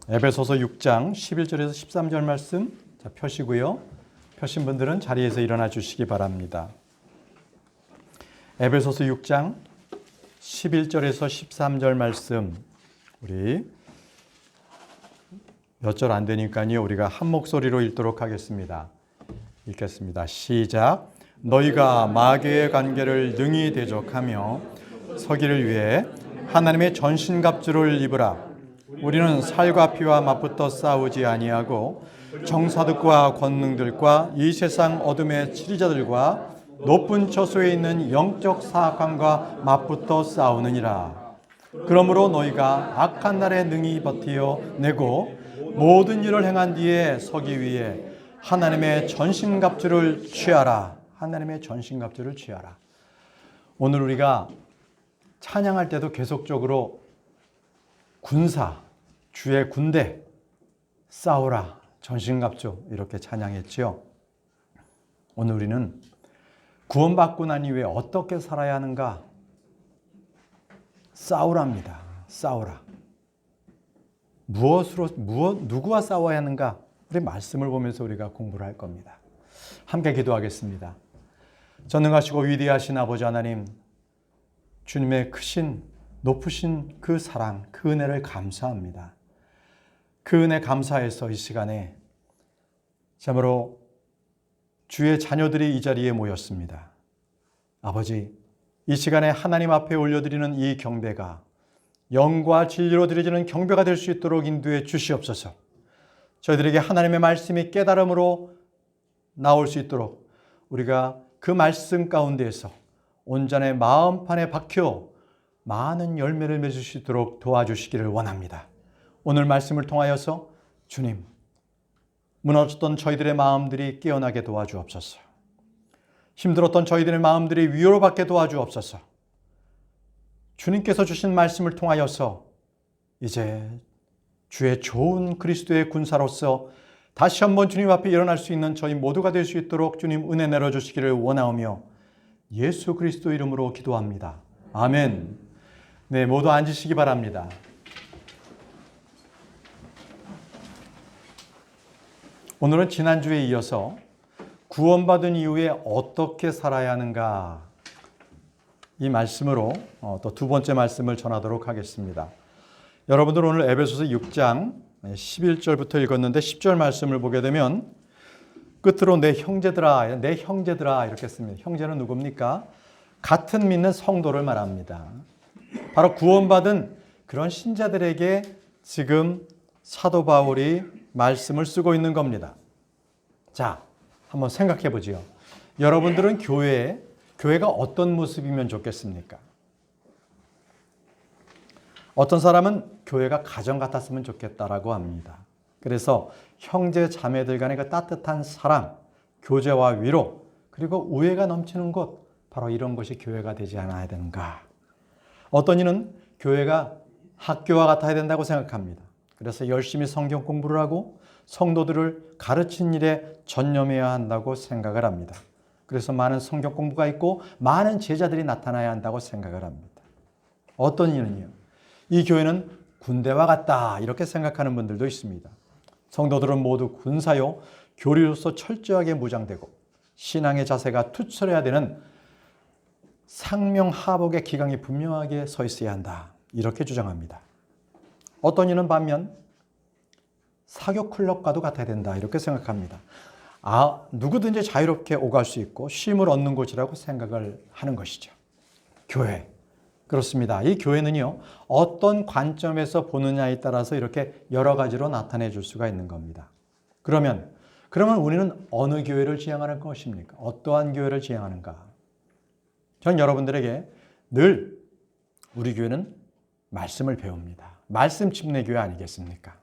에베소서 6장 11절에서 13절 말씀 펴시고요. 펴신 분들은 자리에서 일어나 주시기 바랍니다. 에베소서 6장 11절에서 13절 말씀, 우리 몇 절 안 되니까요. 우리가 한 목소리로 읽도록 하겠습니다. 읽겠습니다. 시작. 너희가 마귀의 관계를 능히 대적하며 서기를 위해 하나님의 전신갑주를 입으라. 우리는 살과 피와 맞붙어 싸우지 아니하고 정사득과 권능들과 이 세상 어둠의 치리자들과 높은 처소에 있는 영적 사악함과 맞붙어 싸우느니라. 그러므로 너희가 악한 날에 능히 버티어 내고 모든 일을 행한 뒤에 서기 위해 하나님의 전신갑주를 취하라. 하나님의 전신갑주를 취하라. 오늘 우리가 찬양할 때도 계속적으로 군사, 주의 군대, 싸우라, 전신갑주 이렇게 찬양했지요. 오늘 우리는 구원받고 난 이후에 어떻게 살아야 하는가? 싸우랍니다. 싸우라. 누구와 싸워야 하는가? 우리 말씀을 보면서 우리가 공부를 할 겁니다. 함께 기도하겠습니다. 전능하시고 위대하신 아버지 하나님, 주님의 크신 높으신 그 사랑, 그 은혜를 감사합니다. 그 은혜 감사해서 이 시간에 참으로 주의 자녀들이 이 자리에 모였습니다. 아버지, 이 시간에 하나님 앞에 올려드리는 이 경배가 영과 진리로 드려지는 경배가 될 수 있도록 인도해 주시옵소서. 저희들에게 하나님의 말씀이 깨달음으로 나올 수 있도록 우리가 그 말씀 가운데에서 온전의 마음판에 박혀 많은 열매를 맺을 수 있도록 도와주시기를 원합니다. 오늘 말씀을 통하여서 주님, 무너졌던 저희들의 마음들이 깨어나게 도와주옵소서. 힘들었던 저희들의 마음들이 위로받게 도와주옵소서. 주님께서 주신 말씀을 통하여서 이제 주의 좋은 그리스도의 군사로서 다시 한번 주님 앞에 일어날 수 있는 저희 모두가 될 수 있도록 주님 은혜 내려주시기를 원하오며 예수 그리스도 이름으로 기도합니다. 아멘. 네, 모두 앉으시기 바랍니다. 오늘은 지난주에 이어서 구원받은 이후에 어떻게 살아야 하는가, 이 말씀으로 또 두 번째 말씀을 전하도록 하겠습니다. 여러분들 오늘 에베소서 6장 11절부터 읽었는데 10절 말씀을 보게 되면 끝으로 내 형제들아 이렇게 씁니다. 형제는 누굽니까? 같은 믿는 성도를 말합니다. 바로 구원받은 그런 신자들에게 지금 사도 바울이 말씀을 쓰고 있는 겁니다. 자, 한번 생각해 보지요. 여러분들은 교회가 어떤 모습이면 좋겠습니까? 어떤 사람은 교회가 가정 같았으면 좋겠다라고 합니다. 그래서 형제 자매들 간의 그 따뜻한 사랑, 교제와 위로, 그리고 우애가 넘치는 곳, 바로 이런 것이 교회가 되지 않아야 되는가? 어떤 이는 교회가 학교와 같아야 된다고 생각합니다. 그래서 열심히 성경 공부를 하고 성도들을 가르치는 일에 전념해야 한다고 생각을 합니다. 그래서 많은 성경 공부가 있고 많은 제자들이 나타나야 한다고 생각을 합니다. 어떤 이는요, 이 교회는 군대와 같다 이렇게 생각하는 분들도 있습니다. 성도들은 모두 군사요 교리로서 철저하게 무장되고 신앙의 자세가 투철해야 되는 상명하복의 기강이 분명하게 서 있어야 한다 이렇게 주장합니다. 어떤 이는 반면 사교 클럽과도 같아야 된다 이렇게 생각합니다. 누구든지 자유롭게 오갈 수 있고 쉼을 얻는 곳이라고 생각을 하는 것이죠. 교회. 그렇습니다. 이 교회는요, 어떤 관점에서 보느냐에 따라서 이렇게 여러 가지로 나타내 줄 수가 있는 겁니다. 그러면 우리는 어느 교회를 지향하는 것입니까? 어떠한 교회를 지향하는가? 전 여러분들에게 늘 우리 교회는 말씀을 배웁니다. 말씀 침례교회 아니겠습니까?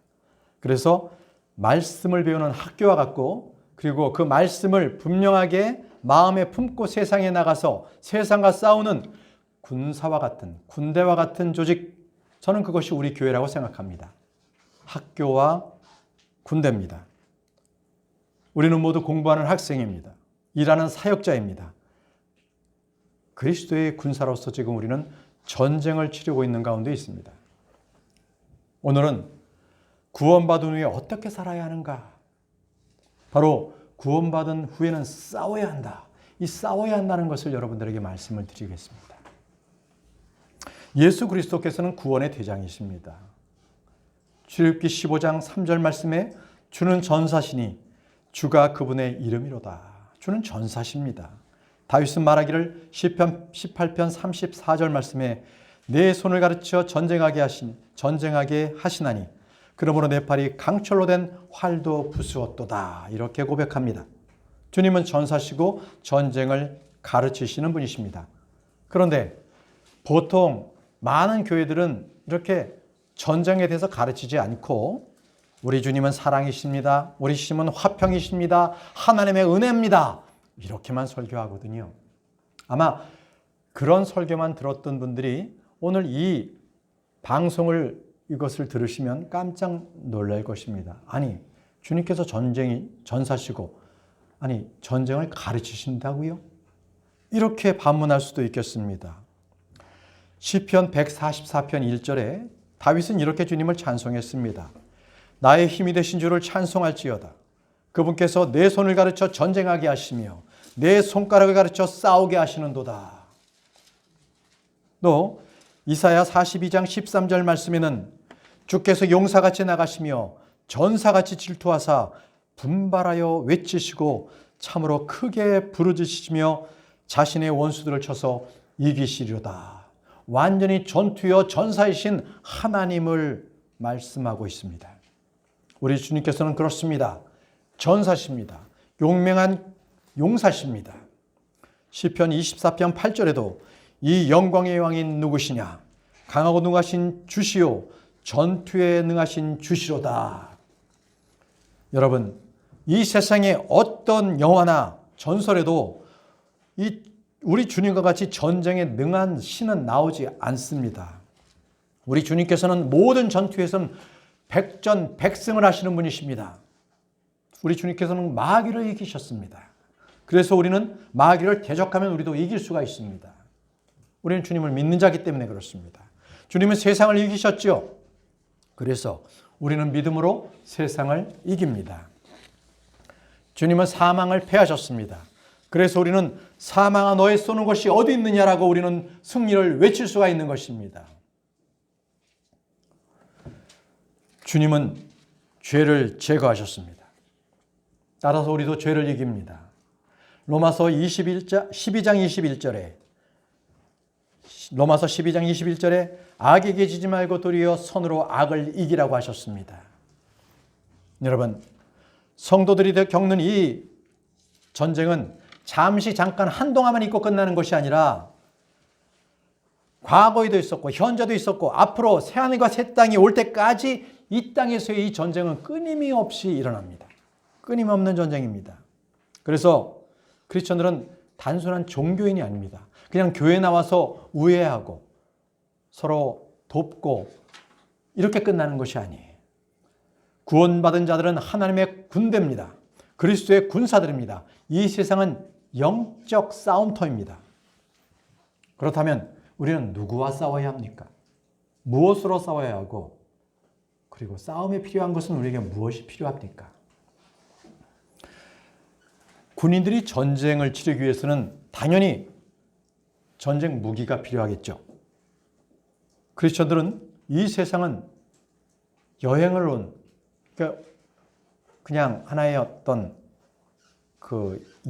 그래서 말씀을 배우는 학교와 같고, 그리고 그 말씀을 분명하게 마음에 품고 세상에 나가서 세상과 싸우는 군사와 같은, 군대와 같은 조직, 저는 그것이 우리 교회라고 생각합니다. 학교와 군대입니다. 우리는 모두 공부하는 학생입니다. 일하는 사역자입니다. 그리스도의 군사로서 지금 우리는 전쟁을 치르고 있는 가운데 있습니다. 오늘은 구원받은 후에 어떻게 살아야 하는가? 바로 구원받은 후에는 싸워야 한다. 이 싸워야 한다는 것을 여러분들에게 말씀을 드리겠습니다. 예수 그리스도께서는 구원의 대장이십니다. 출애굽기 15장 3절 말씀에 주는 전사시니 주가 그분의 이름이로다. 주는 전사십니다. 다윗은 말하기를 시편 18편 34절 말씀에 내 손을 가르쳐 전쟁하게 하시나니 그러므로 내 팔이 강철로 된 활도 부수었도다. 이렇게 고백합니다. 주님은 전사시고 전쟁을 가르치시는 분이십니다. 그런데 보통 많은 교회들은 이렇게 전쟁에 대해서 가르치지 않고 우리 주님은 사랑이십니다. 우리 주님은 화평이십니다. 하나님의 은혜입니다. 이렇게만 설교하거든요. 아마 그런 설교만 들었던 분들이 오늘 이 방송을 이것을 들으시면 깜짝 놀랄 것입니다. 아니, 주님께서 전사시고 아니 전쟁을 가르치신다고요? 이렇게 반문할 수도 있겠습니다. 시편 144편 1절에 다윗은 이렇게 주님을 찬송했습니다. 나의 힘이 되신 주를 찬송할지어다. 그분께서 내 손을 가르쳐 전쟁하게 하시며 내 손가락을 가르쳐 싸우게 하시는도다. 또 이사야 42장 13절 말씀에는 주께서 용사같이 나가시며 전사같이 질투하사 분발하여 외치시고 참으로 크게 부르짖으시며 자신의 원수들을 쳐서 이기시리로다. 완전히 전투여 전사이신 하나님을 말씀하고 있습니다. 우리 주님께서는 그렇습니다. 전사십니다. 용맹한 용사십니다. 시편 24편 8절에도 이 영광의 왕인 누구시냐? 강하고 능하신 주시오. 전투에 능하신 주시로다. 여러분, 이 세상에 어떤 영화나 전설에도 우리 주님과 같이 전쟁에 능한 신은 나오지 않습니다. 우리 주님께서는 모든 전투에서는 백전백승을 하시는 분이십니다. 우리 주님께서는 마귀를 이기셨습니다. 그래서 우리는 마귀를 대적하면 우리도 이길 수가 있습니다. 우리는 주님을 믿는 자이기 때문에 그렇습니다. 주님은 세상을 이기셨죠. 그래서 우리는 믿음으로 세상을 이깁니다. 주님은 사망을 패하셨습니다. 그래서 우리는 사망아 너의 쏘는 곳이 어디 있느냐라고 우리는 승리를 외칠 수가 있는 것입니다. 주님은 죄를 제거하셨습니다. 따라서 우리도 죄를 이깁니다. 로마서 12장 21절에 악에게 지지 말고 도리어 선으로 악을 이기라고 하셨습니다. 여러분, 성도들이 겪는 이 전쟁은 잠깐 한동안만 있고 끝나는 것이 아니라 과거에도 있었고 현재도 있었고 앞으로 새하늘과 새 땅이 올 때까지 이 땅에서의 이 전쟁은 끊임없이 일어납니다. 끊임없는 전쟁입니다. 그래서 크리스천들은 단순한 종교인이 아닙니다. 그냥 교회 나와서 우애하고 서로 돕고 이렇게 끝나는 것이 아니에요. 구원받은 자들은 하나님의 군대입니다. 그리스도의 군사들입니다. 이 세상은 영적 싸움터입니다. 그렇다면 우리는 누구와 싸워야 합니까? 무엇으로 싸워야 하고 그리고 싸움에 필요한 것은 우리에게 무엇이 필요합니까? 군인들이 전쟁을 치르기 위해서는 당연히 전쟁 무기가 필요하겠죠. 크리스천들은 이 세상은 여행을 온 그냥 하나의 어떤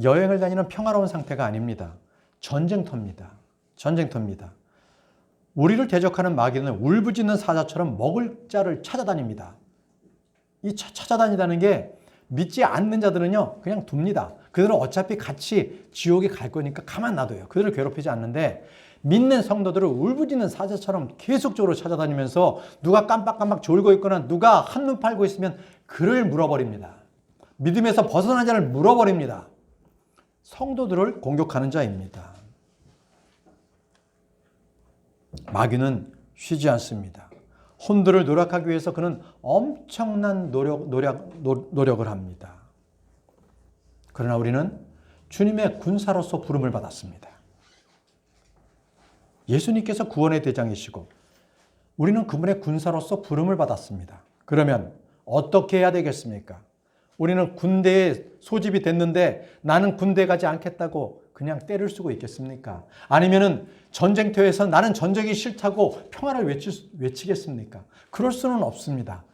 여행을 다니는 평화로운 상태가 아닙니다. 전쟁터입니다. 전쟁터입니다. 우리를 대적하는 마귀는 울부짖는 사자처럼 먹을 자를 찾아다닙니다. 이 찾아다니다는 게 믿지 않는 자들은요 그냥 둡니다. 그들은 어차피 같이 지옥에 갈 거니까 가만 놔둬요. 그들을 괴롭히지 않는데 믿는 성도들을 울부짖는 사자처럼 계속적으로 찾아다니면서 누가 깜빡깜빡 졸고 있거나 누가 한눈 팔고 있으면 그를 물어버립니다. 믿음에서 벗어난 자를 물어버립니다. 성도들을 공격하는 자입니다. 마귀는 쉬지 않습니다. 혼들을 노력하기 위해서 그는 엄청난 노력을 합니다. 그러나 우리는 주님의 군사로서 부름을 받았습니다. 예수님께서 구원의 대장이시고 우리는 그분의 군사로서 부름을 받았습니다. 그러면 어떻게 해야 되겠습니까? 우리는 군대에 소집이 됐는데 나는 군대 가지 않겠다고 그냥 때를 쓰고 있겠습니까? 아니면은 전쟁터에서 나는 전쟁이 싫다고 평화를 외치겠습니까? 그럴 수는 없습니다.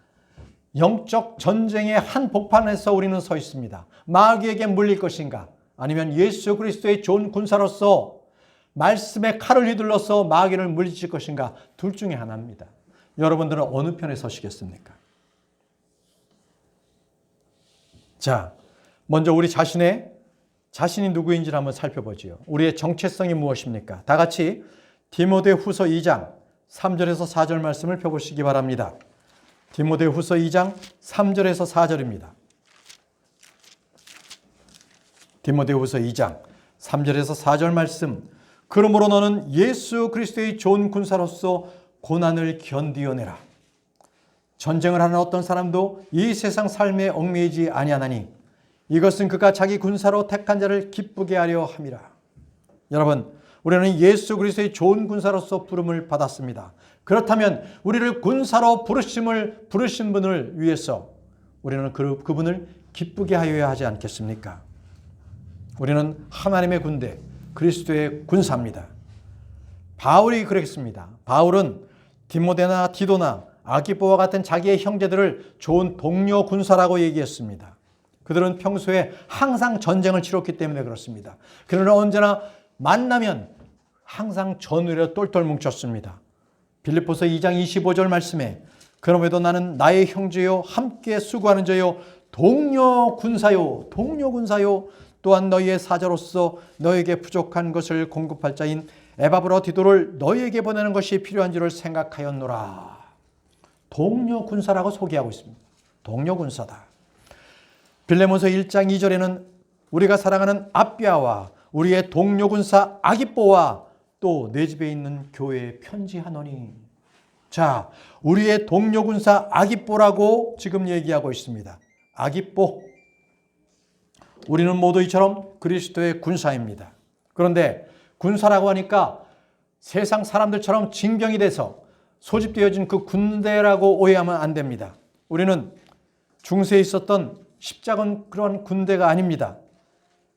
영적 전쟁의 한 복판에서 우리는 서 있습니다. 마귀에게 물릴 것인가? 아니면 예수 그리스도의 좋은 군사로서 말씀의 칼을 휘둘러서 마귀를 물리칠 것인가? 둘 중에 하나입니다. 여러분들은 어느 편에 서시겠습니까? 자, 먼저 우리 자신이 누구인지를 한번 살펴보지요. 우리의 정체성이 무엇입니까? 다 같이 디모데후서 2장 3절에서 4절 말씀을 펴보시기 바랍니다. 디모데후서 2장 3절에서 4절입니다. 디모데후서 2장 3절에서 4절 말씀. 그러므로 너는 예수 그리스도의 좋은 군사로서 고난을 견디어내라. 전쟁을 하는 어떤 사람도 이 세상 삶에 얽매이지 아니하나니 이것은 그가 자기 군사로 택한 자를 기쁘게 하려 함이라. 여러분, 우리는 예수 그리스도의 좋은 군사로서 부름을 받았습니다. 그렇다면 우리를 군사로 부르신 분을 위해서 우리는 그분을 기쁘게 하여야 하지 않겠습니까? 우리는 하나님의 군대, 그리스도의 군사입니다. 바울이 그랬습니다. 바울은 디모데나 디도나 아기뽀와 같은 자기의 형제들을 좋은 동료 군사라고 얘기했습니다. 그들은 평소에 항상 전쟁을 치렀기 때문에 그렇습니다. 그들은 언제나 만나면 항상 전우려 똘똘 뭉쳤습니다. 빌립보서 2장 25절 말씀에 그럼에도 나는 나의 형제요 함께 수고하는 자요 동료 군사요 또한 너희의 사자로서 너에게 부족한 것을 공급할 자인 에바브라 디도를 너희에게 보내는 것이 필요한 줄을 생각하였노라. 동료 군사라고 소개하고 있습니다. 동료 군사다. 빌레몬서 1장 2절에는 우리가 사랑하는 아비아와 우리의 동료 군사 아기뽀와 또 내 집에 있는 교회에 편지하노니. 자, 우리의 동료 군사 아기뽀라고 지금 얘기하고 있습니다. 아기뽀. 우리는 모두 이처럼 그리스도의 군사입니다. 그런데 군사라고 하니까 세상 사람들처럼 징병이 돼서 소집되어진 그 군대라고 오해하면 안 됩니다. 우리는 중세에 있었던 십자군 그런 군대가 아닙니다.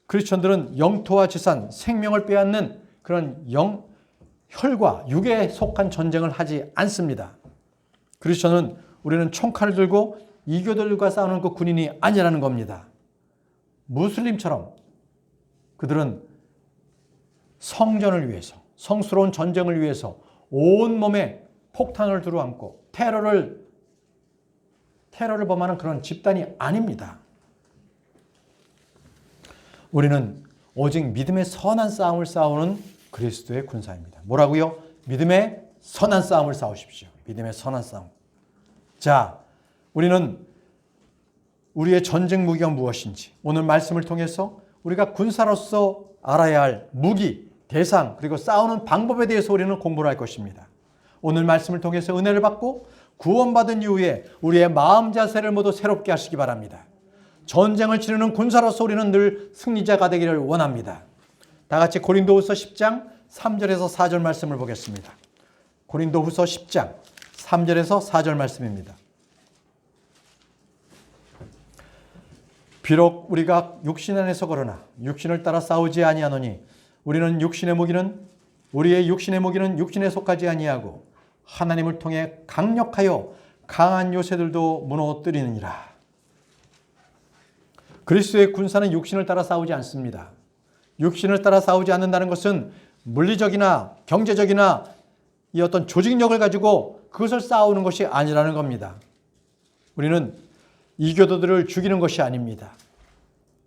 크리스천들은 영토와 재산, 생명을 빼앗는 그런 혈과 육에 속한 전쟁을 하지 않습니다. 크리스천은 우리는 총칼을 들고 이교들과 싸우는 그 군인이 아니라는 겁니다. 무슬림처럼 그들은 성전을 위해서, 성스러운 전쟁을 위해서 온몸에 폭탄을 두루안고 테러를 범하는 그런 집단이 아닙니다. 우리는 오직 믿음의 선한 싸움을 싸우는 그리스도의 군사입니다. 뭐라고요? 믿음의 선한 싸움을 싸우십시오. 믿음의 선한 싸움. 자, 우리는 우리의 전쟁 무기가 무엇인지 오늘 말씀을 통해서 우리가 군사로서 알아야 할 무기, 대상, 그리고 싸우는 방법에 대해서 우리는 공부를 할 것입니다. 오늘 말씀을 통해서 은혜를 받고 구원받은 이후에 우리의 마음 자세를 모두 새롭게 하시기 바랍니다. 전쟁을 치르는 군사로서 우리는 늘 승리자가 되기를 원합니다. 다 같이 고린도후서 10장 3절에서 4절 말씀을 보겠습니다. 고린도후서 10장 3절에서 4절 말씀입니다. 비록 우리가 육신 안에서 거러나 육신을 따라 싸우지 아니하노니 우리의 육신의 무기는 육신에 속하지 아니하고 하나님을 통해 강력하여 강한 요새들도 무너뜨리느니라. 그리스도의 군사는 육신을 따라 싸우지 않습니다. 육신을 따라 싸우지 않는다는 것은 물리적이나 경제적이나 이 어떤 조직력을 가지고 그것을 싸우는 것이 아니라는 겁니다. 우리는 이교도들을 죽이는 것이 아닙니다.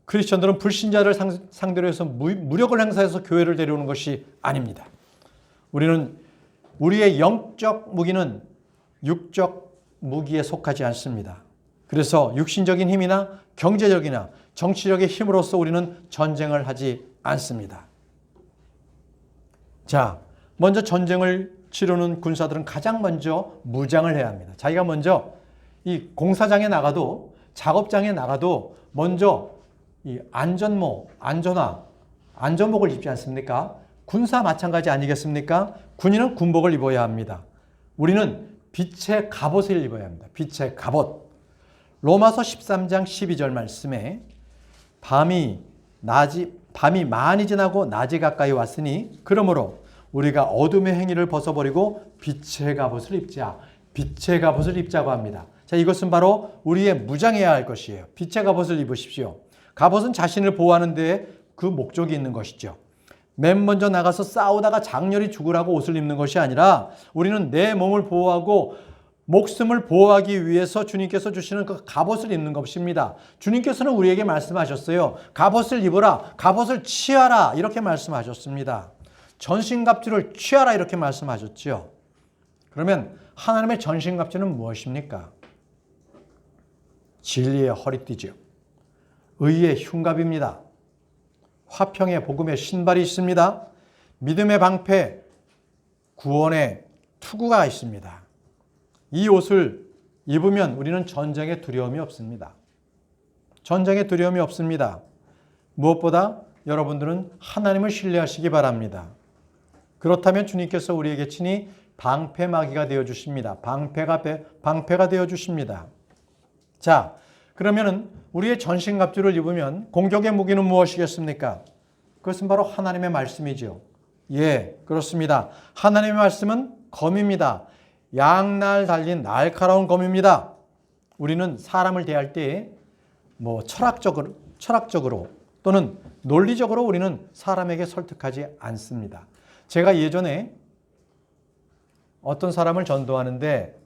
크리스천들은 불신자를 상대로 해서 무력을 행사해서 교회를 데려오는 것이 아닙니다. 우리는 우리의 영적 무기는 육적 무기에 속하지 않습니다. 그래서 육신적인 힘이나 경제적이나 정치력의 힘으로써 우리는 전쟁을 하지 않습니다. 자, 먼저 전쟁을 치르는 군사들은 가장 먼저 무장을 해야 합니다. 자기가 먼저 이 공사장에 나가도 작업장에 나가도 먼저 이 안전복을 입지 않습니까? 군사 마찬가지 아니겠습니까? 군인은 군복을 입어야 합니다. 우리는 빛의 갑옷을 입어야 합니다. 빛의 갑옷. 로마서 13장 12절 말씀에 밤이 많이 지나고 낮이 가까이 왔으니 그러므로 우리가 어둠의 행위를 벗어버리고 빛의 갑옷을 입자. 빛의 갑옷을 입자고 합니다. 자, 이것은 바로 우리의 무장해야 할 것이에요. 빛의 갑옷을 입으십시오. 갑옷은 자신을 보호하는 데 그 목적이 있는 것이죠. 맨 먼저 나가서 싸우다가 장렬히 죽으라고 옷을 입는 것이 아니라 우리는 내 몸을 보호하고 목숨을 보호하기 위해서 주님께서 주시는 그 갑옷을 입는 것입니다. 주님께서는 우리에게 말씀하셨어요. 갑옷을 입어라. 갑옷을 취하라. 이렇게 말씀하셨습니다. 전신갑주를 취하라. 이렇게 말씀하셨죠. 그러면 하나님의 전신갑주는 무엇입니까? 진리의 허리띠죠. 의의 흉갑입니다. 화평의 복음의 신발이 있습니다. 믿음의 방패, 구원의 투구가 있습니다. 이 옷을 입으면 우리는 전쟁에 두려움이 없습니다. 전쟁에 두려움이 없습니다. 무엇보다 여러분들은 하나님을 신뢰하시기 바랍니다. 그렇다면 주님께서 우리에게 친히 방패막이가 되어주십니다. 방패가 되어주십니다. 자, 그러면은 우리의 전신갑주를 입으면 공격의 무기는 무엇이겠습니까? 그것은 바로 하나님의 말씀이죠. 예, 그렇습니다. 하나님의 말씀은 검입니다. 양날 달린 날카로운 검입니다. 우리는 사람을 대할 때 철학적으로 또는 논리적으로 우리는 사람에게 설득하지 않습니다. 제가 예전에 어떤 사람을 전도하는데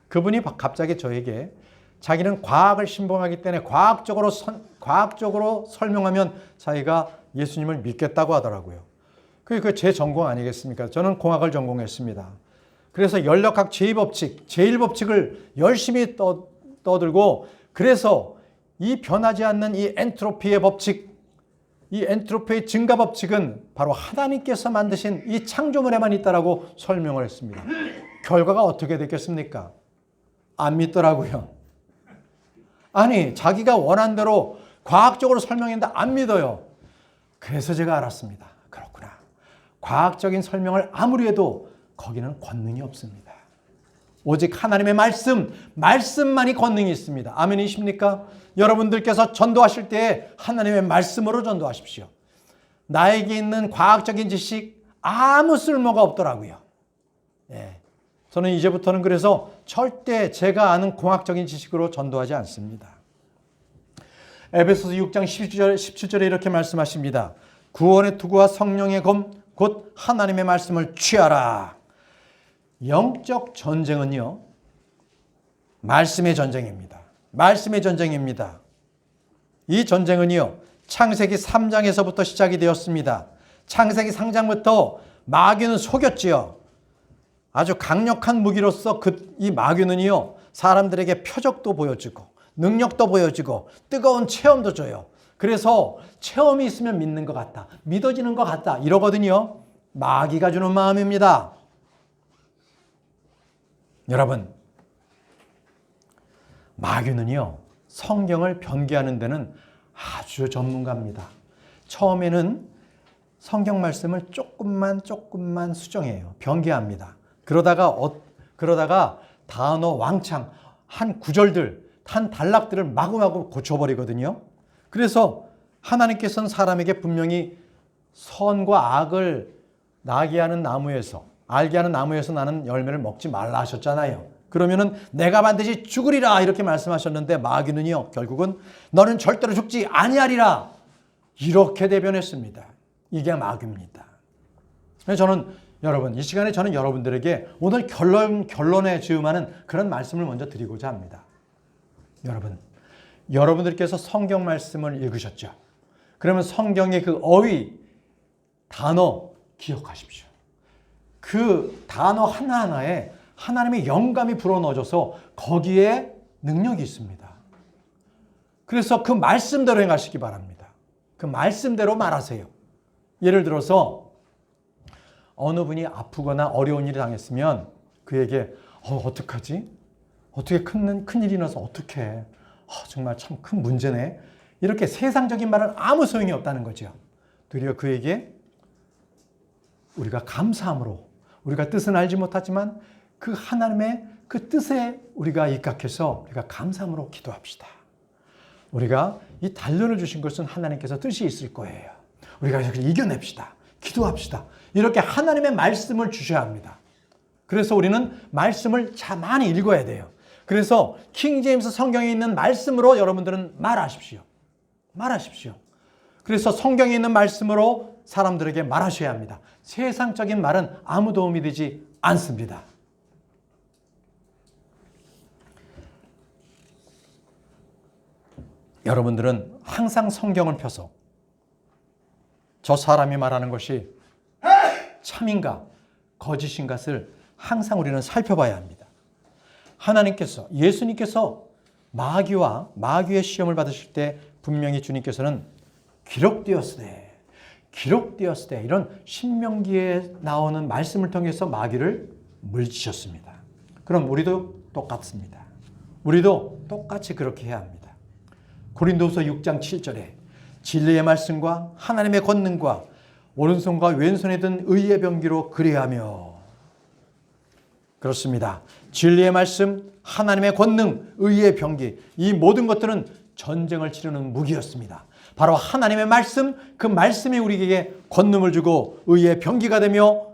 그분이 갑자기 저에게 자기는 과학을 신봉하기 때문에 과학적으로 설명하면 자기가 예수님을 믿겠다고 하더라고요. 그게 제 전공 아니겠습니까? 저는 공학을 전공했습니다. 그래서 연력학 제1법칙을 열심히 떠들고 그래서 이 변하지 않는 이 엔트로피의 법칙, 이 엔트로피의 증가 법칙은 바로 하나님께서 만드신 이 창조물에만 있다라고 설명을 했습니다. 결과가 어떻게 됐겠습니까? 안 믿더라고요. 아니, 자기가 원한 대로 과학적으로 설명했는데 안 믿어요. 그래서 제가 알았습니다. 그렇구나. 과학적인 설명을 아무리 해도 거기는 권능이 없습니다. 오직 하나님의 말씀만이 권능이 있습니다. 아멘이십니까? 여러분들께서 전도하실 때 하나님의 말씀으로 전도하십시오. 나에게 있는 과학적인 지식 아무 쓸모가 없더라고요. 예. 저는 이제부터는 그래서 절대 제가 아는 공학적인 지식으로 전도하지 않습니다. 에베소서 6장 17절에 이렇게 말씀하십니다. 구원의 투구와 성령의 검, 곧 하나님의 말씀을 취하라. 영적 전쟁은요, 말씀의 전쟁입니다. 말씀의 전쟁입니다. 이 전쟁은요, 창세기 3장에서부터 시작이 되었습니다. 창세기 3장부터 마귀는 속였지요. 아주 강력한 무기로서 이 마귀는요, 사람들에게 표적도 보여주고 능력도 보여주고 뜨거운 체험도 줘요. 그래서 체험이 있으면 믿는 것 같다, 믿어지는 것 같다 이러거든요. 마귀가 주는 마음입니다. 여러분, 마귀는요, 성경을 변개하는 데는 아주 전문가입니다. 처음에는 성경 말씀을 조금만 수정해요. 변개합니다. 그러다가 단어 왕창, 한 구절들, 한 단락들을 마구마구 고쳐버리거든요. 그래서 하나님께서는 사람에게 분명히 선과 악을 알게 하는 나무에서 나는 열매를 먹지 말라 하셨잖아요. 그러면은 내가 반드시 죽으리라 이렇게 말씀하셨는데 마귀는요, 결국은 너는 절대로 죽지 아니하리라 이렇게 대변했습니다. 이게 마귀입니다. 여러분, 이 시간에 저는 여러분들에게 오늘 결론에 즈음하는 그런 말씀을 먼저 드리고자 합니다. 여러분들께서 성경 말씀을 읽으셨죠? 그러면 성경의 그 어휘, 단어 기억하십시오. 그 단어 하나하나에 하나님의 영감이 불어넣어져서 거기에 능력이 있습니다. 그래서 그 말씀대로 행하시기 바랍니다. 그 말씀대로 말하세요. 예를 들어서 어느 분이 아프거나 어려운 일이 당했으면 그에게 어떡하지? 어떻게 큰일이 나서 어떡해? 정말 참 큰 문제네. 이렇게 세상적인 말은 아무 소용이 없다는 거죠. 도리어 그에게 우리가 감사함으로, 우리가 뜻은 알지 못하지만 그 하나님의 그 뜻에 우리가 입각해서 우리가 감사함으로 기도합시다. 우리가 이 단련을 주신 것은 하나님께서 뜻이 있을 거예요. 우리가 이걸 이겨냅시다. 기도합시다. 이렇게 하나님의 말씀을 주셔야 합니다. 그래서 우리는 말씀을 참 많이 읽어야 돼요. 그래서 킹제임스 성경에 있는 말씀으로 여러분들은 말하십시오. 말하십시오. 그래서 성경에 있는 말씀으로 사람들에게 말하셔야 합니다. 세상적인 말은 아무 도움이 되지 않습니다. 여러분들은 항상 성경을 펴서 저 사람이 말하는 것이 참인가 거짓인가를 항상 우리는 살펴봐야 합니다. 하나님께서, 예수님께서 마귀의 시험을 받으실 때 분명히 주님께서는 기록되었으되 이런 신명기에 나오는 말씀을 통해서 마귀를 물리치셨습니다. 그럼 우리도 똑같습니다. 우리도 똑같이 그렇게 해야 합니다. 고린도후서 6장 7절에 진리의 말씀과 하나님의 권능과 오른손과 왼손에 든 의의 병기로 그래야 하며, 그렇습니다. 진리의 말씀, 하나님의 권능, 의의 병기, 이 모든 것들은 전쟁을 치르는 무기였습니다. 바로 하나님의 말씀, 그 말씀이 우리에게 권능을 주고 의의 병기가 되며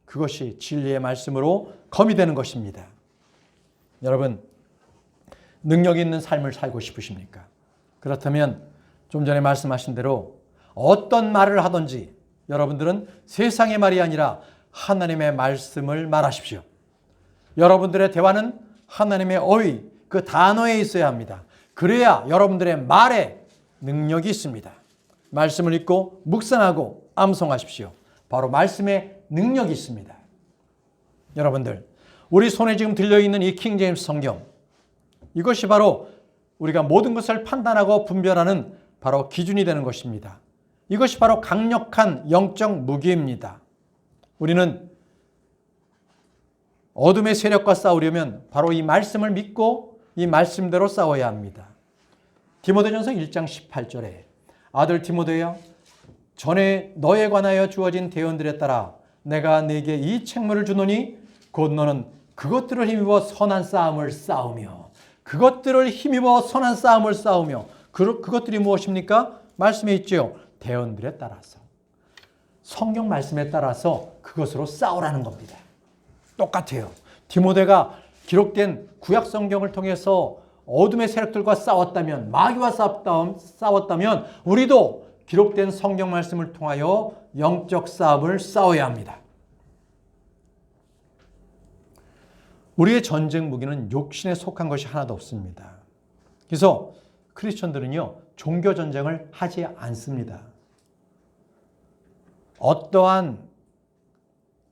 그것이 진리의 말씀으로 검이 되는 것입니다. 여러분, 능력 있는 삶을 살고 싶으십니까? 그렇다면 좀 전에 말씀하신 대로 어떤 말을 하든지 여러분들은 세상의 말이 아니라 하나님의 말씀을 말하십시오. 여러분들의 대화는 하나님의 어휘, 그 단어에 있어야 합니다. 그래야 여러분들의 말에 능력이 있습니다. 말씀을 읽고 묵상하고 암송하십시오. 바로 말씀에 능력이 있습니다. 여러분들, 우리 손에 지금 들려있는 이 킹제임스 성경, 이것이 바로 우리가 모든 것을 판단하고 분별하는 바로 기준이 되는 것입니다. 이것이 바로 강력한 영적 무기입니다. 우리는 어둠의 세력과 싸우려면 바로 이 말씀을 믿고 이 말씀대로 싸워야 합니다. 디모데전서 1장 18절에 아들 디모데여, 전에 너에 관하여 주어진 대언들에 따라 내가 네게 이 책무를 주노니 곧 너는 그것들을 힘입어 선한 싸움을 싸우며, 그것들을 힘입어 선한 싸움을 싸우며, 그것들이 무엇입니까? 말씀에 있죠. 대언들에 따라서, 성경 말씀에 따라서 그것으로 싸우라는 겁니다. 똑같아요. 디모데가 기록된 구약 성경을 통해서 어둠의 세력들과 싸웠다면, 마귀와 싸웠다면 우리도 기록된 성경 말씀을 통하여 영적 싸움을 싸워야 합니다. 우리의 전쟁 무기는 육신에 속한 것이 하나도 없습니다. 그래서 크리스천들은요, 종교 전쟁을 하지 않습니다. 어떠한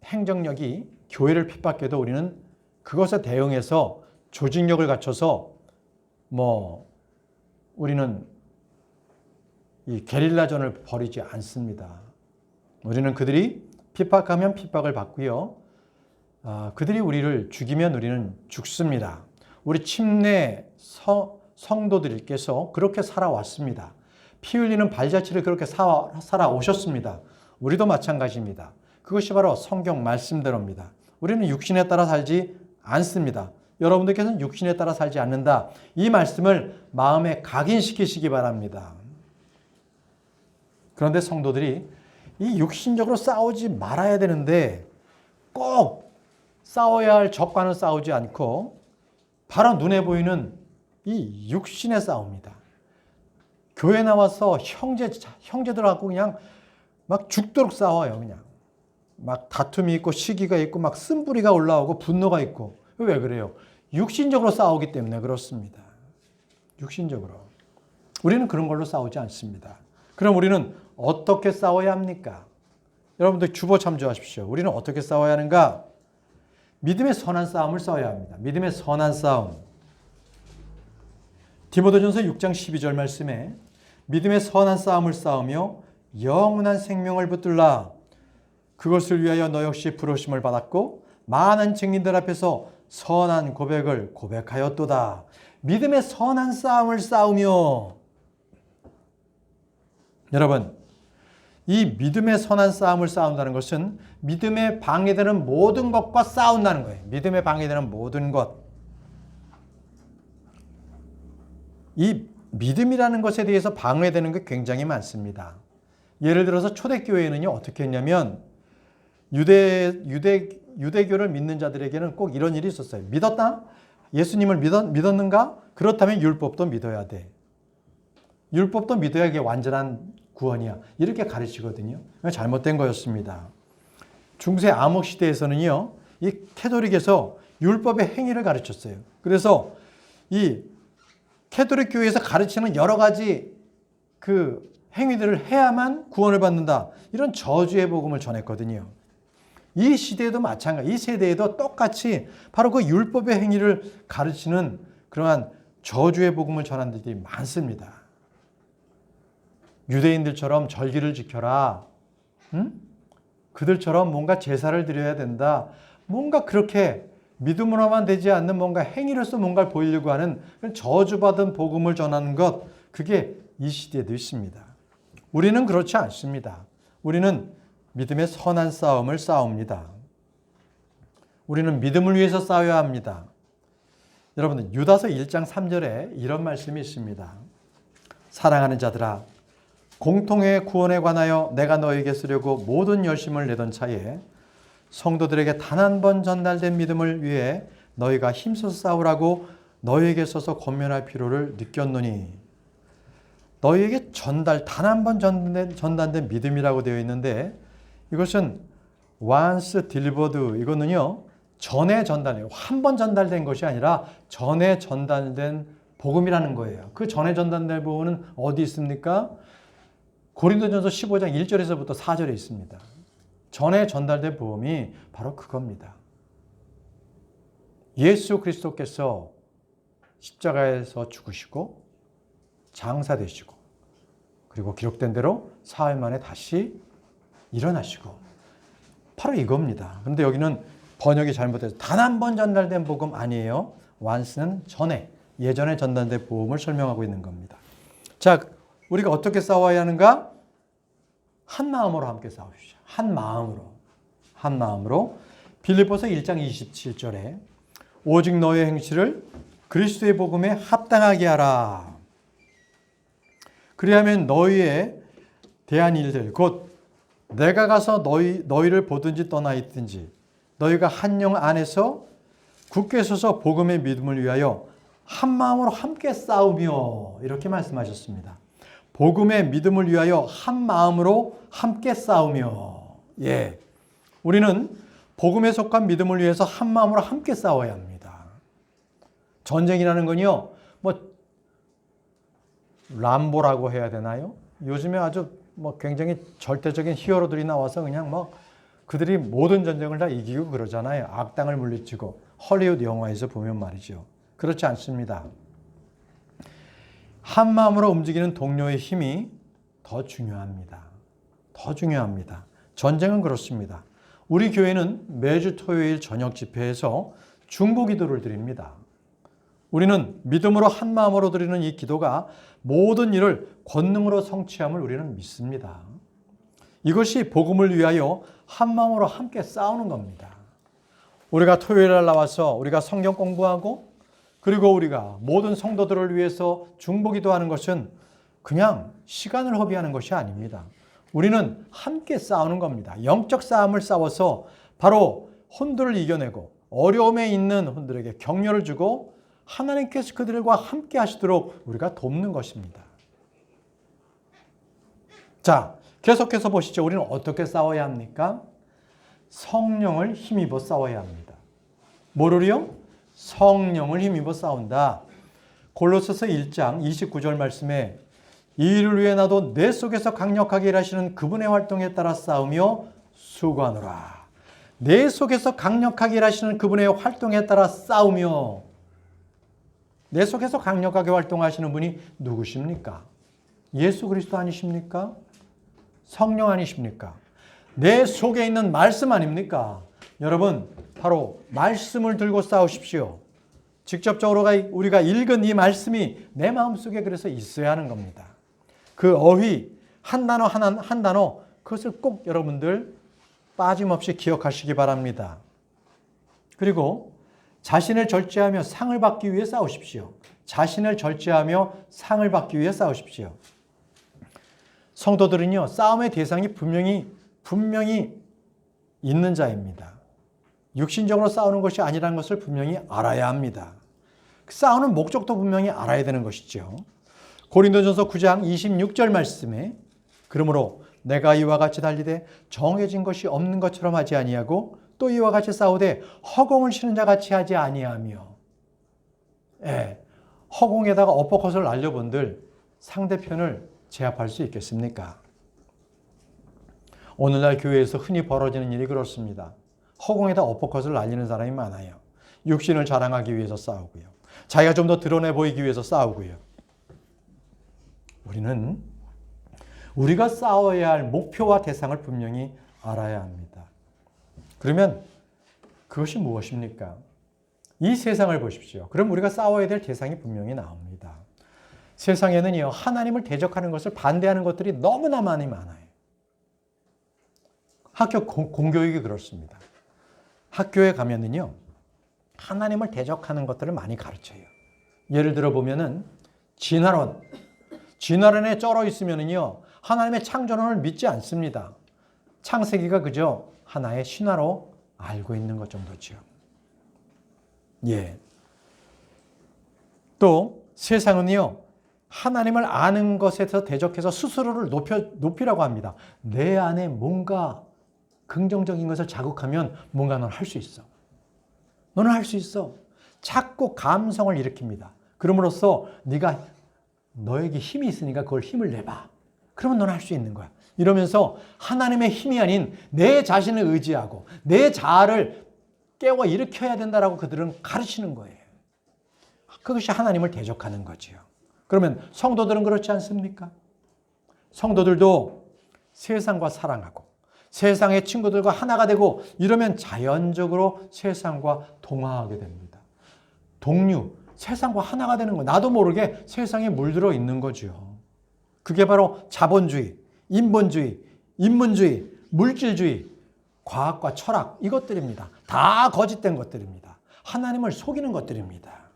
행정력이 교회를 핍박해도 우리는 그것에 대응해서 조직력을 갖춰서 우리는 이 게릴라전을 벌이지 않습니다. 우리는 그들이 핍박하면 핍박을 받고요. 그들이 우리를 죽이면 우리는 죽습니다. 우리 침례 성도들께서 그렇게 살아왔습니다. 피 흘리는 발자취를 그렇게 살아오셨습니다. 우리도 마찬가지입니다. 그것이 바로 성경 말씀대로입니다. 우리는 육신에 따라 살지 않습니다. 여러분들께서는 육신에 따라 살지 않는다. 이 말씀을 마음에 각인시키시기 바랍니다. 그런데 성도들이 이 육신적으로 싸우지 말아야 되는데 꼭 싸워야 할 적과는 싸우지 않고 바로 눈에 보이는 이 육신의 싸움입니다. 교회 나와서 형제들하고 그냥 막 죽도록 싸워요. 그냥 막 다툼이 있고 시기가 있고 막 쓴뿌리가 올라오고 분노가 있고. 왜 그래요? 육신적으로 싸우기 때문에 그렇습니다. 육신적으로. 우리는 그런 걸로 싸우지 않습니다. 그럼 우리는 어떻게 싸워야 합니까? 여러분들 주보 참조하십시오. 우리는 어떻게 싸워야 하는가? 믿음의 선한 싸움을 싸워야 합니다. 믿음의 선한 싸움. 디모데전서 6장 12절 말씀에 믿음의 선한 싸움을 싸우며 영원한 생명을 붙들라. 그것을 위하여 너 역시 부르심을 받았고 많은 증인들 앞에서 선한 고백을 고백하였도다. 믿음의 선한 싸움을 싸우며. 여러분, 이 믿음의 선한 싸움을 싸운다는 것은 믿음에 방해되는 모든 것과 싸운다는 거예요. 믿음에 방해되는 모든 것. 이 믿음이라는 것에 대해서 방해되는 게 굉장히 많습니다. 예를 들어서 초대교회는요, 어떻게 했냐면, 유대교를 믿는 자들에게는 꼭 이런 일이 있었어요. 믿었다? 예수님을 믿었는가? 그렇다면 율법도 믿어야 돼. 율법도 믿어야 이게 완전한 구원이야. 이렇게 가르치거든요. 잘못된 거였습니다. 중세 암흑 시대에서는요, 이 캐톨릭에서 율법의 행위를 가르쳤어요. 그래서 이 캐톨릭 교회에서 가르치는 여러 가지 그 행위들을 해야만 구원을 받는다. 이런 저주의 복음을 전했거든요. 이 시대에도 마찬가지, 이 세대에도 똑같이 바로 그 율법의 행위를 가르치는 그러한 저주의 복음을 전한 데들이 많습니다. 유대인들처럼 절기를 지켜라. 그들처럼 뭔가 제사를 드려야 된다. 뭔가 그렇게 믿음으로만 되지 않는 뭔가 행위로서 뭔가를 보이려고 하는 저주받은 복음을 전하는 것, 그게 이 시대에도 있습니다. 우리는 그렇지 않습니다. 우리는 믿음의 선한 싸움을 싸웁니다. 우리는 믿음을 위해서 싸워야 합니다. 여러분들, 유다서 1장 3절에 이런 말씀이 있습니다. 사랑하는 자들아, 공통의 구원에 관하여 내가 너에게 쓰려고 모든 열심을 내던 차에 성도들에게 단 한 번 전달된 믿음을 위해 너희가 힘써서 싸우라고 너희에게 써서 권면할 필요를 느꼈노니. 너희에게 단 한 번 전달된 믿음이라고 되어 있는데, 이것은 once delivered, 이거는요, 전에 전달돼요. 한 번 전달된 것이 아니라 전에 전달된 복음이라는 거예요. 그 전에 전달된 복음은 어디 있습니까? 고린도전서 15장 1절에서부터 4절에 있습니다. 전에 전달된 복음이 바로 그겁니다. 예수 그리스도께서 십자가에서 죽으시고 장사되시고, 그리고 기록된 대로 사흘 만에 다시 일어나시고, 바로 이겁니다. 그런데 여기는 번역이 잘못돼서 단 한 번 전달된 복음 아니에요. once는 전에, 예전에 전달된 복음을 설명하고 있는 겁니다. 자, 우리가 어떻게 싸워야 하는가? 한 마음으로 함께 싸우시죠. 한 마음으로. 빌립보서 1장 27절에 오직 너의 행실을 그리스도의 복음에 합당하게 하라. 그리하면 너희에 대한 일들, 곧 내가 가서 너희를 보든지 떠나 있든지 너희가 한 영 안에서 굳게 서서 복음의 믿음을 위하여 한 마음으로 함께 싸우며, 이렇게 말씀하셨습니다. 복음의 믿음을 위하여 한 마음으로 함께 싸우며. 예, 우리는 복음에 속한 믿음을 위해서 한 마음으로 함께 싸워야 합니다. 전쟁이라는 건요, 람보라고 해야 되나요? 요즘에 아주 굉장히 절대적인 히어로들이 나와서 그냥 그들이 모든 전쟁을 다 이기고 그러잖아요. 악당을 물리치고. 헐리우드 영화에서 보면 말이죠. 그렇지 않습니다. 한 마음으로 움직이는 동료의 힘이 더 중요합니다. 전쟁은 그렇습니다. 우리 교회는 매주 토요일 저녁 집회에서 중보 기도를 드립니다. 우리는 믿음으로 한 마음으로 드리는 이 기도가 모든 일을 권능으로 성취함을 우리는 믿습니다. 이것이 복음을 위하여 한 마음으로 함께 싸우는 겁니다. 우리가 토요일날 나와서 우리가 성경 공부하고, 그리고 우리가 모든 성도들을 위해서 중보기도하는 것은 그냥 시간을 허비하는 것이 아닙니다. 우리는 함께 싸우는 겁니다. 영적 싸움을 싸워서 바로 혼들을 이겨내고 어려움에 있는 혼들에게 격려를 주고 하나님께서 그들과 함께 하시도록 우리가 돕는 것입니다. 자, 계속해서 보시죠. 우리는 어떻게 싸워야 합니까? 성령을 힘입어 싸워야 합니다. 뭐를요? 성령을 힘입어 싸운다. 골로새서 1장 29절 말씀에 이 일을 위해 나도 내 속에서 강력하게 일하시는 그분의 활동에 따라 싸우며 수고하노라. 내 속에서 강력하게 일하시는 그분의 활동에 따라 싸우며. 내 속에서 강력하게 활동하시는 분이 누구십니까? 예수 그리스도 아니십니까? 성령 아니십니까? 내 속에 있는 말씀 아닙니까? 여러분, 바로 말씀을 들고 싸우십시오. 직접적으로 우리가 읽은 이 말씀이 내 마음속에 그래서 있어야 하는 겁니다. 그 어휘, 한 단어 한 단어 그것을 꼭 여러분들 빠짐없이 기억하시기 바랍니다. 그리고 자신을 절제하며 상을 받기 위해 싸우십시오. 자신을 절제하며 상을 받기 위해 싸우십시오. 성도들은요, 싸움의 대상이 분명히 있는 자입니다. 육신적으로 싸우는 것이 아니라는 것을 분명히 알아야 합니다. 싸우는 목적도 분명히 알아야 되는 것이죠. 고린도전서 9장 26절 말씀에 그러므로 내가 이와 같이 달리되 정해진 것이 없는 것처럼 하지 아니하고 또 이와 같이 싸우되 허공을 치는 자 같이 하지 아니하며. 허공에다가 어퍼컷을 날려본들 상대편을 제압할 수 있겠습니까? 오늘날 교회에서 흔히 벌어지는 일이 그렇습니다. 허공에다 어퍼컷을 날리는 사람이 많아요. 육신을 자랑하기 위해서 싸우고요. 자기가 좀 더 드러내 보이기 위해서 싸우고요. 우리가 싸워야 할 목표와 대상을 분명히 알아야 합니다. 그러면 그것이 무엇입니까? 이 세상을 보십시오. 그럼 우리가 싸워야 될 대상이 분명히 나옵니다. 세상에는요, 하나님을 대적하는 것을 반대하는 것들이 너무나 많아요. 학교 공교육이 그렇습니다. 학교에 가면은요, 하나님을 대적하는 것들을 많이 가르쳐요. 예를 들어 보면은 진화론에 쩔어 있으면은요, 하나님의 창조론을 믿지 않습니다. 창세기가 그저 하나의 신화로 알고 있는 것 정도죠. 또 세상은요, 하나님을 아는 것에서 대적해서 스스로를 높이라고 합니다. 내 안에 뭔가 긍정적인 것을 자극하면 뭔가 넌 할 수 있어. 너는 할 수 있어. 자꾸 감성을 일으킵니다. 그럼으로써 너에게 힘이 있으니까 그걸 힘을 내봐. 그러면 너는 할 수 있는 거야. 이러면서 하나님의 힘이 아닌 내 자신을 의지하고 내 자아를 깨워 일으켜야 된다라고 그들은 가르치는 거예요. 그것이 하나님을 대적하는 거지요. 그러면 성도들은 그렇지 않습니까? 성도들도 세상과 사랑하고 세상의 친구들과 하나가 되고 이러면 자연적으로 세상과 동화하게 됩니다. 세상과 하나가 되는 거예요. 나도 모르게 세상에 물들어 있는 거죠. 그게 바로 자본주의, 인본주의, 인문주의, 물질주의, 과학과 철학 이것들입니다. 다 거짓된 것들입니다. 하나님을 속이는 것들입니다.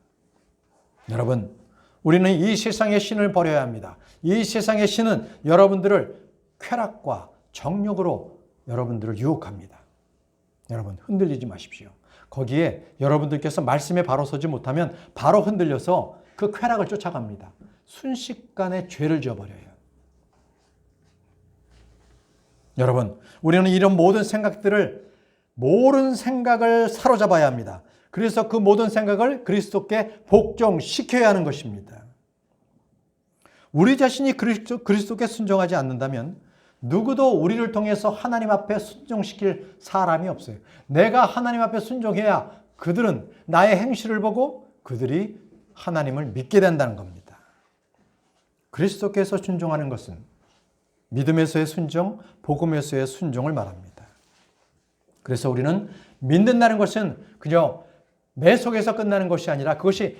여러분, 우리는 이 세상의 신을 버려야 합니다. 이 세상의 신은 여러분들을 쾌락과 정욕으로 여러분들을 유혹합니다. 여러분, 흔들리지 마십시오. 거기에 여러분들께서 말씀에 바로 서지 못하면 바로 흔들려서 그 쾌락을 쫓아갑니다. 순식간에 죄를 지어버려요. 여러분, 우리는 이런 모든 생각을 사로잡아야 합니다. 그래서 그 모든 생각을 그리스도께 복종시켜야 하는 것입니다. 우리 자신이 그리스도께 순종하지 않는다면 누구도 우리를 통해서 하나님 앞에 순종시킬 사람이 없어요. 내가 하나님 앞에 순종해야 그들은 나의 행실을 보고 그들이 하나님을 믿게 된다는 겁니다. 그리스도께서 순종하는 것은 믿음에서의 순종, 복음에서의 순종을 말합니다. 그래서 우리는 믿는다는 것은 그저 내 속에서 끝나는 것이 아니라 그것이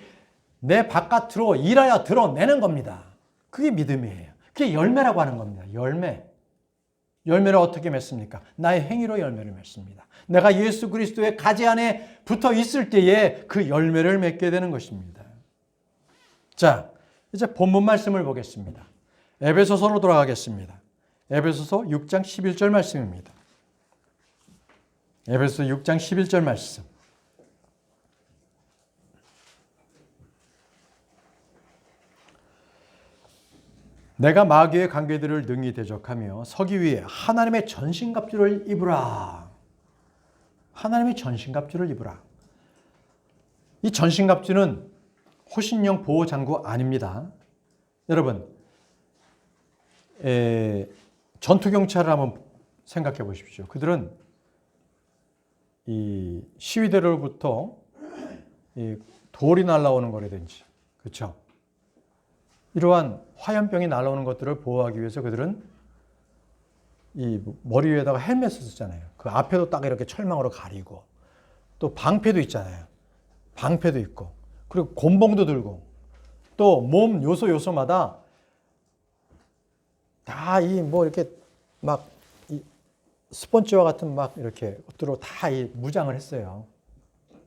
내 바깥으로 일하여 드러내는 겁니다. 그게 믿음이에요. 그게 열매라고 하는 겁니다. 열매를 어떻게 맺습니까? 나의 행위로 열매를 맺습니다. 내가 예수 그리스도의 가지 안에 붙어 있을 때에 그 열매를 맺게 되는 것입니다. 자, 이제 본문 말씀을 보겠습니다. 에베소서로 돌아가겠습니다. 에베소서 6장 11절 말씀입니다. 에베소서 6장 11절 말씀. 내가 마귀의 관계들을 능히 대적하며 서기 위해 하나님의 전신갑주를 입으라. 하나님의 전신갑주를 입으라. 이 전신갑주는 호신용 보호장구 아닙니다. 여러분, 전투경찰을 한번 생각해 보십시오. 그들은 이 시위대로부터 이 돌이 날아오는 거라든지, 그렇죠? 이러한 화염병이 날아오는 것들을 보호하기 위해서 그들은 이 머리 위에다가 헬멧을 쓰잖아요. 그 앞에도 딱 이렇게 철망으로 가리고 또 방패도 있잖아요. 방패도 있고 그리고 곤봉도 들고 또 몸 요소마다 다 이 뭐 이렇게 막 스폰지와 같은 막 이렇게 옷들로 다 무장을 했어요.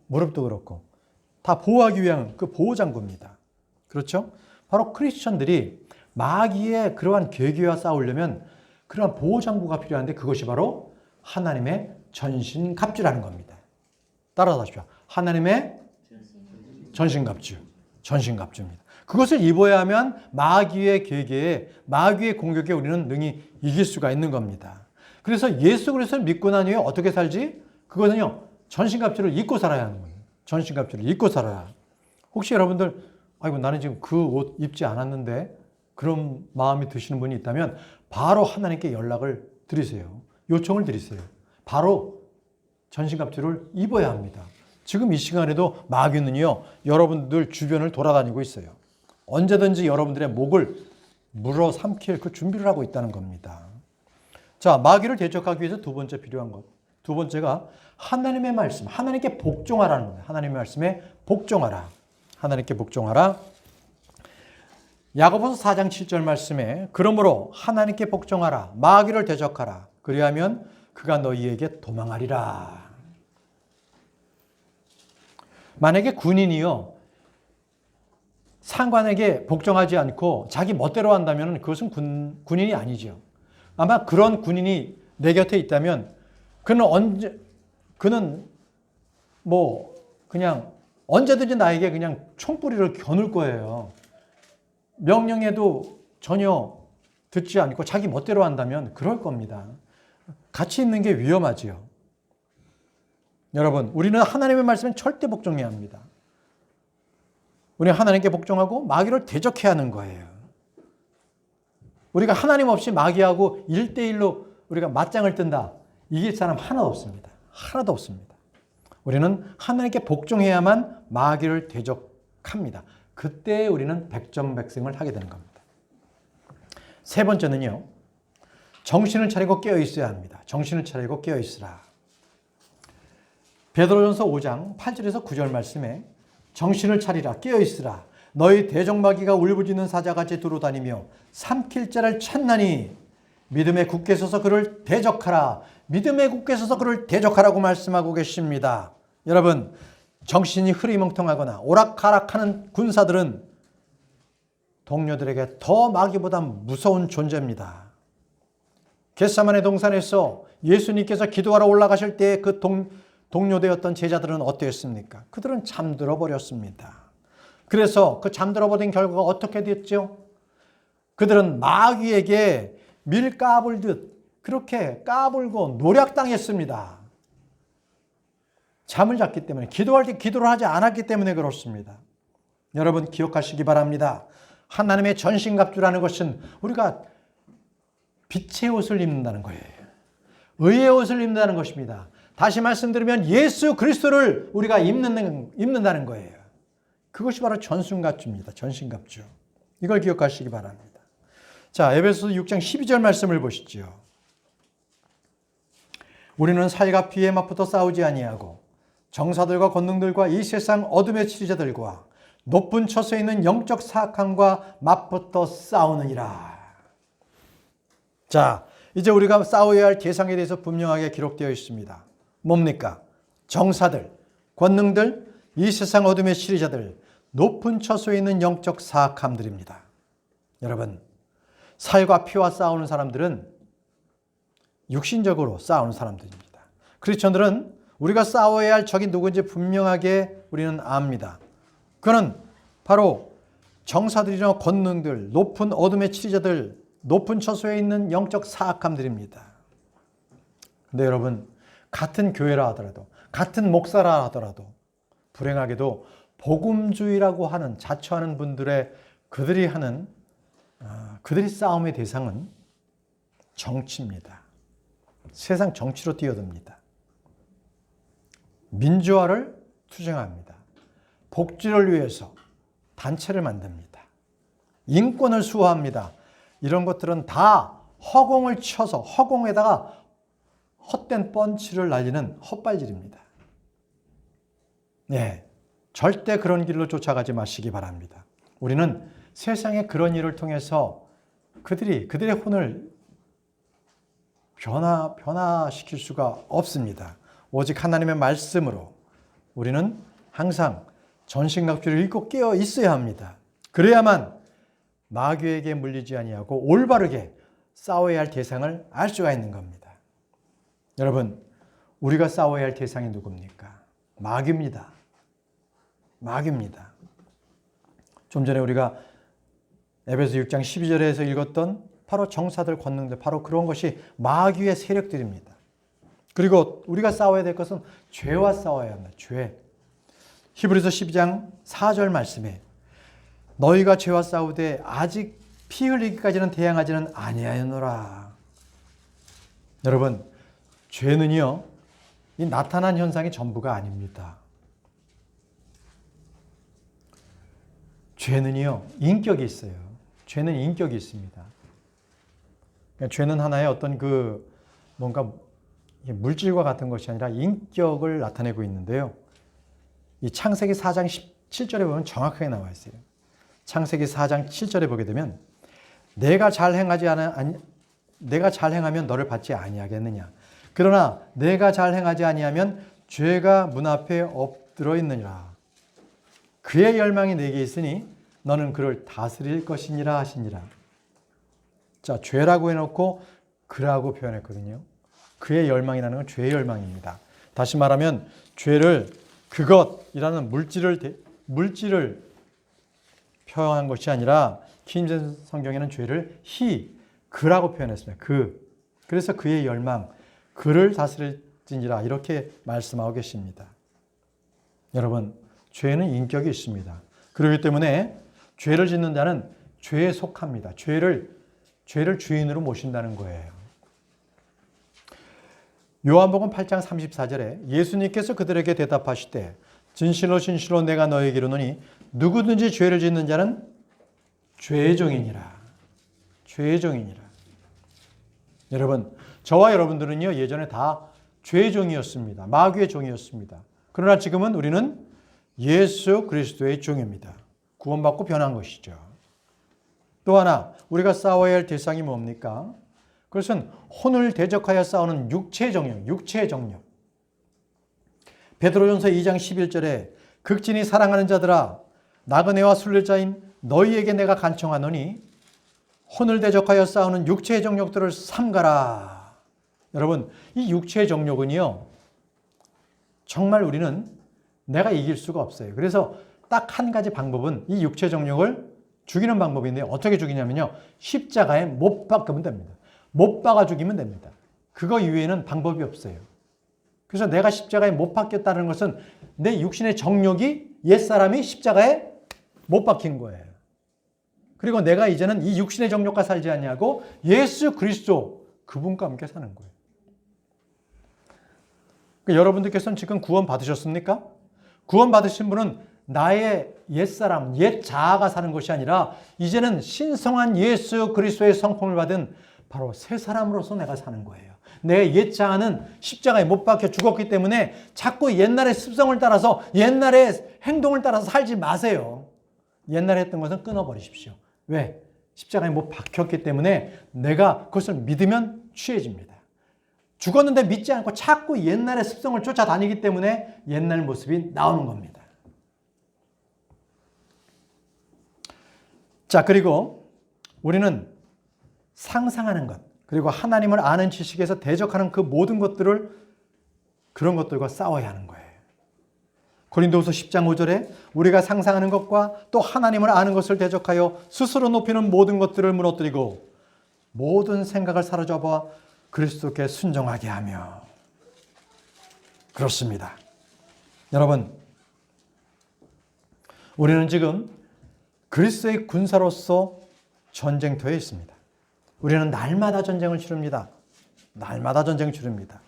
무릎도 그렇고. 다 보호하기 위한 그 보호장구입니다. 그렇죠? 바로 크리스천들이 마귀의 그러한 괴계와 싸우려면 그러한 보호장구가 필요한데 그것이 바로 하나님의 전신갑주라는 겁니다. 따라서 하십시오. 하나님의 전신갑주. 전신갑주입니다. 그것을 입어야 하면 마귀의 괴계에, 마귀의 공격에 우리는 능히 이길 수가 있는 겁니다. 그래서 예수 그리스도를 믿고 난 후에 어떻게 살지? 그거는요, 전신갑주를 입고 살아야 하는 거예요. 전신갑주를 입고 살아야. 혹시 여러분들, 아이고, 나는 지금 그 옷 입지 않았는데, 그런 마음이 드시는 분이 있다면, 바로 하나님께 연락을 드리세요. 요청을 드리세요. 바로 전신갑주를 입어야 합니다. 지금 이 시간에도 마귀는요, 여러분들 주변을 돌아다니고 있어요. 언제든지 여러분들의 목을 물어 삼킬 그 준비를 하고 있다는 겁니다. 자, 마귀를 대적하기 위해서 두 번째 필요한 것. 두 번째가 하나님의 말씀, 하나님께 복종하라는 겁니다. 하나님의 말씀에 복종하라. 하나님께 복종하라. 야고보서 4장 7절 말씀에 그러므로 하나님께 복종하라. 마귀를 대적하라. 그리하면 그가 너희에게 도망하리라. 만약에 군인이요, 상관에게 복종하지 않고 자기 멋대로 한다면 그것은 군인이 아니죠. 아마 그런 군인이 내 곁에 있다면 그는 그냥 언제든지 나에게 그냥 총뿌리를 겨눌 거예요. 명령에도 전혀 듣지 않고 자기 멋대로 한다면 그럴 겁니다. 같이 있는 게 위험하지요. 여러분, 우리는 하나님의 말씀에 절대 복종해야 합니다. 우리는 하나님께 복종하고 마귀를 대적해야 하는 거예요. 우리가 하나님 없이 마귀하고 1대1로 우리가 맞짱을 뜬다. 이길 사람 하나도 없습니다. 하나도 없습니다. 우리는 하나님께 복종해야만 마귀를 대적합니다. 그때 우리는 백전백승을 하게 되는 겁니다. 세 번째는요, 정신을 차리고 깨어 있어야 합니다. 정신을 차리고 깨어 있으라. 베드로전서 5장 8절에서 9절 말씀에 정신을 차리라, 깨어 있으라. 너희 대적마귀가 울부짖는 사자같이 두루다니며 삼킬 자를 찾나니 믿음에 굳게 서서 그를 대적하라. 믿음에 굳게 서서 그를 대적하라고 말씀하고 계십니다. 여러분, 정신이 흐리멍텅하거나 오락가락하는 군사들은 동료들에게 더 마귀보다 무서운 존재입니다. 겟세마네 동산에서 예수님께서 기도하러 올라가실 때 그 동료되었던 제자들은 어땠습니까? 그들은 잠들어 버렸습니다. 그래서 그 잠들어 버린 결과가 어떻게 됐죠? 그들은 마귀에게 밀 까불듯 그렇게 까불고 노략당했습니다. 잠을 잤기 때문에, 기도할 때 기도를 하지 않았기 때문에 그렇습니다. 여러분 기억하시기 바랍니다. 하나님의 전신갑주라는 것은 우리가 빛의 옷을 입는다는 거예요. 의의 옷을 입는다는 것입니다. 다시 말씀드리면 예수 그리스도를 우리가 입는다는 거예요. 그것이 바로 전신갑주입니다. 전신갑주. 이걸 기억하시기 바랍니다. 자, 에베소서 6장 12절 말씀을 보시죠. 우리는 살과 피에 맞붙어 싸우지 아니하고 정사들과 권능들과 이 세상 어둠의 치리자들과 높은 처소에 있는 영적 사악함과 맞붙어 싸우느니라. 자, 이제 우리가 싸워야 할 대상에 대해서 분명하게 기록되어 있습니다. 뭡니까? 정사들, 권능들, 이 세상 어둠의 치리자들, 높은 처소에 있는 영적 사악함들입니다. 여러분, 살과 피와 싸우는 사람들은 육신적으로 싸우는 사람들입니다. 크리스천들은 우리가 싸워야 할 적이 누구인지 분명하게 우리는 압니다. 그는 바로 정사들이나 권능들, 높은 어둠의 치리자들, 높은 처소에 있는 영적 사악함들입니다. 근데 여러분, 같은 교회라 하더라도, 같은 목사라 하더라도 불행하게도 복음주의라고 하는, 자처하는 분들의 그들이 싸움의 대상은 정치입니다. 세상 정치로 뛰어듭니다. 민주화를 투쟁합니다. 복지를 위해서 단체를 만듭니다. 인권을 수호합니다. 이런 것들은 다 허공을 쳐서 허공에다가 헛된 펀치를 날리는 헛발질입니다. 네, 절대 그런 길로 쫓아가지 마시기 바랍니다. 우리는 세상의 그런 일을 통해서 그들의 혼을 변화시킬 수가 없습니다. 오직 하나님의 말씀으로 우리는 항상 전신갑주를 입고 깨어 있어야 합니다. 그래야만 마귀에게 물리지 아니하고 올바르게 싸워야 할 대상을 알 수가 있는 겁니다. 여러분, 우리가 싸워야 할 대상이 누굽니까? 마귀입니다. 마귀입니다. 좀 전에 우리가 에베소 6장 12절에서 읽었던 바로 정사들, 권능들, 바로 그런 것이 마귀의 세력들입니다. 그리고 우리가 싸워야 될 것은 죄와 싸워야 합니다. 죄. 히브리서 12장 4절 말씀에 너희가 죄와 싸우되 아직 피 흘리기까지는 대항하지는 아니하였노라. 여러분, 죄는요, 이 나타난 현상이 전부가 아닙니다. 죄는요, 인격이 있어요. 죄는 인격이 있습니다. 그러니까 죄는 하나의 어떤 뭔가 물질과 같은 것이 아니라 인격을 나타내고 있는데요. 이 창세기 4장 17절에 보면 정확하게 나와 있어요. 창세기 4장 7절에 보게 되면 내가 잘 행하면 너를 받지 아니하겠느냐. 그러나 내가 잘 행하지 아니하면 죄가 문 앞에 엎드러 있느니라. 그의 열망이 내게 있으니 너는 그를 다스릴 것이니라 하시니라. 자, 죄라고 해놓고 그라고 표현했거든요. 그의 열망이라는 건 죄의 열망입니다. 다시 말하면 죄를 그것이라는 물질을 표현한 것이 아니라 킹제임스 성경에는 죄를 그라고 표현했습니다. 그래서 그의 열망, 그를 다스릴지니라 이렇게 말씀하고 계십니다. 여러분, 죄는 인격이 있습니다. 그렇기 때문에 죄를 짓는 자는 죄에 속합니다. 죄를 주인으로 모신다는 거예요. 요한복음 8장 34절에 예수님께서 그들에게 대답하시되 진실로 진실로 내가 너에게 이르노니 누구든지 죄를 짓는 자는 죄의 종이니라. 죄의 종이니라. 여러분, 저와 여러분들은요, 예전에 다 죄의 종이었습니다. 마귀의 종이었습니다. 그러나 지금은 우리는 예수 그리스도의 종입니다. 구원받고 변한 것이죠. 또 하나, 우리가 싸워야 할 대상이 뭡니까? 그것은 혼을 대적하여 싸우는 육체의 정욕. 베드로전서 2장 11절에 극진히 사랑하는 자들아 나그네와 순례자인 너희에게 내가 간청하노니 혼을 대적하여 싸우는 육체의 정욕들을 삼가라. 여러분, 이 육체의 정욕은요, 정말 우리는 내가 이길 수가 없어요. 그래서 딱 한 가지 방법은 이 육체의 정욕을 죽이는 방법인데 어떻게 죽이냐면요, 십자가에 못 박으면 됩니다. 못 박아 죽이면 됩니다. 그거 이외에는 방법이 없어요. 그래서 내가 십자가에 못 박혔다는 것은 내 육신의 정욕이 옛사람이 십자가에 못 박힌 거예요. 그리고 내가 이제는 이 육신의 정욕과 살지 아니하고 예수 그리스도 그분과 함께 사는 거예요. 그러니까 여러분들께서는 지금 구원 받으셨습니까? 구원 받으신 분은 나의 옛사람, 옛 자아가 사는 것이 아니라 이제는 신성한 예수 그리스도의 성품을 받은 바로 새 사람으로서 내가 사는 거예요. 내 옛 자아는 십자가에 못 박혀 죽었기 때문에 자꾸 옛날의 습성을 따라서 옛날의 행동을 따라서 살지 마세요. 옛날에 했던 것은 끊어버리십시오. 왜? 십자가에 못 박혔기 때문에 내가 그것을 믿으면 취해집니다. 죽었는데 믿지 않고 자꾸 옛날의 습성을 쫓아다니기 때문에 옛날 모습이 나오는 겁니다. 자, 그리고 우리는 상상하는 것, 그리고 하나님을 아는 지식에서 대적하는 그 모든 것들을 그런 것들과 싸워야 하는 거예요. 고린도후서 10장 5절에 우리가 상상하는 것과 또 하나님을 아는 것을 대적하여 스스로 높이는 모든 것들을 무너뜨리고 모든 생각을 사로잡아 그리스도께 순종하게 하며. 그렇습니다. 여러분, 우리는 지금 그리스도의 군사로서 전쟁터에 있습니다. 우리는 날마다 전쟁을 치릅니다. 날마다 전쟁을 치릅니다.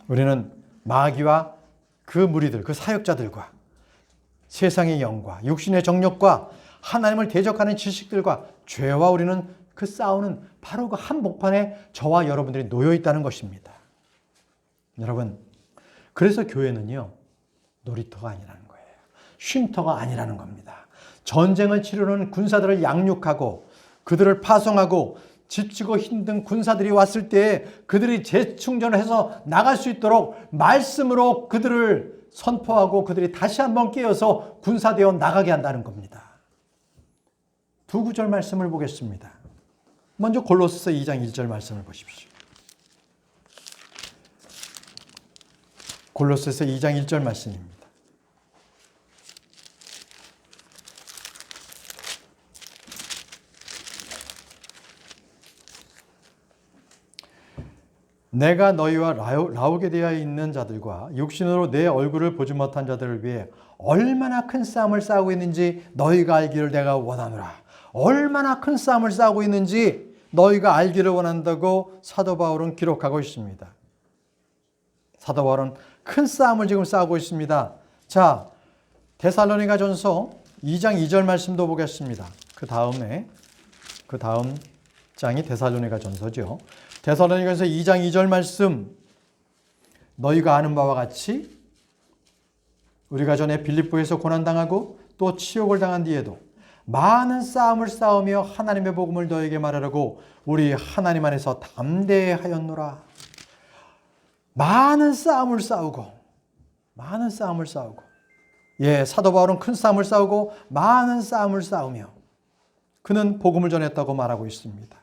우리는 마귀와 그 무리들, 그 사역자들과 세상의 영과 육신의 정욕과 하나님을 대적하는 지식들과 죄와 우리는 그 싸우는 바로 그 한복판에 저와 여러분들이 놓여 있다는 것입니다. 여러분, 그래서 교회는요, 놀이터가 아니라는 거예요. 쉼터가 아니라는 겁니다. 전쟁을 치르는 군사들을 양육하고 그들을 파송하고 지치고 힘든 군사들이 왔을 때 그들이 재충전을 해서 나갈 수 있도록 말씀으로 그들을 선포하고 그들이 다시 한번 깨어서 군사되어 나가게 한다는 겁니다. 두 구절 말씀을 보겠습니다. 먼저 골로새서 2장 1절 말씀을 보십시오. 골로새서 2장 1절 말씀입니다. 내가 너희와 라오디게아에 있는 자들과 육신으로 내 얼굴을 보지 못한 자들을 위해 얼마나 큰 싸움을 싸우고 있는지 너희가 알기를 내가 원하노라. 얼마나 큰 싸움을 싸우고 있는지 너희가 알기를 원한다고 사도 바울은 기록하고 있습니다. 사도 바울은 큰 싸움을 지금 싸우고 있습니다. 자, 데살로니가전서 2장 2절 말씀도 보겠습니다. 그 다음 장이 데살로니가전서죠. 데살로니가전서 2장 2절 말씀, 너희가 아는 바와 같이 우리가 전에 빌립보에서 고난당하고 또 치욕을 당한 뒤에도 많은 싸움을 싸우며 하나님의 복음을 너에게 말하라고 우리 하나님 안에서 담대하였노라. 많은 싸움을 싸우고 예, 사도 바울은 큰 싸움을 싸우고 많은 싸움을 싸우며 그는 복음을 전했다고 말하고 있습니다.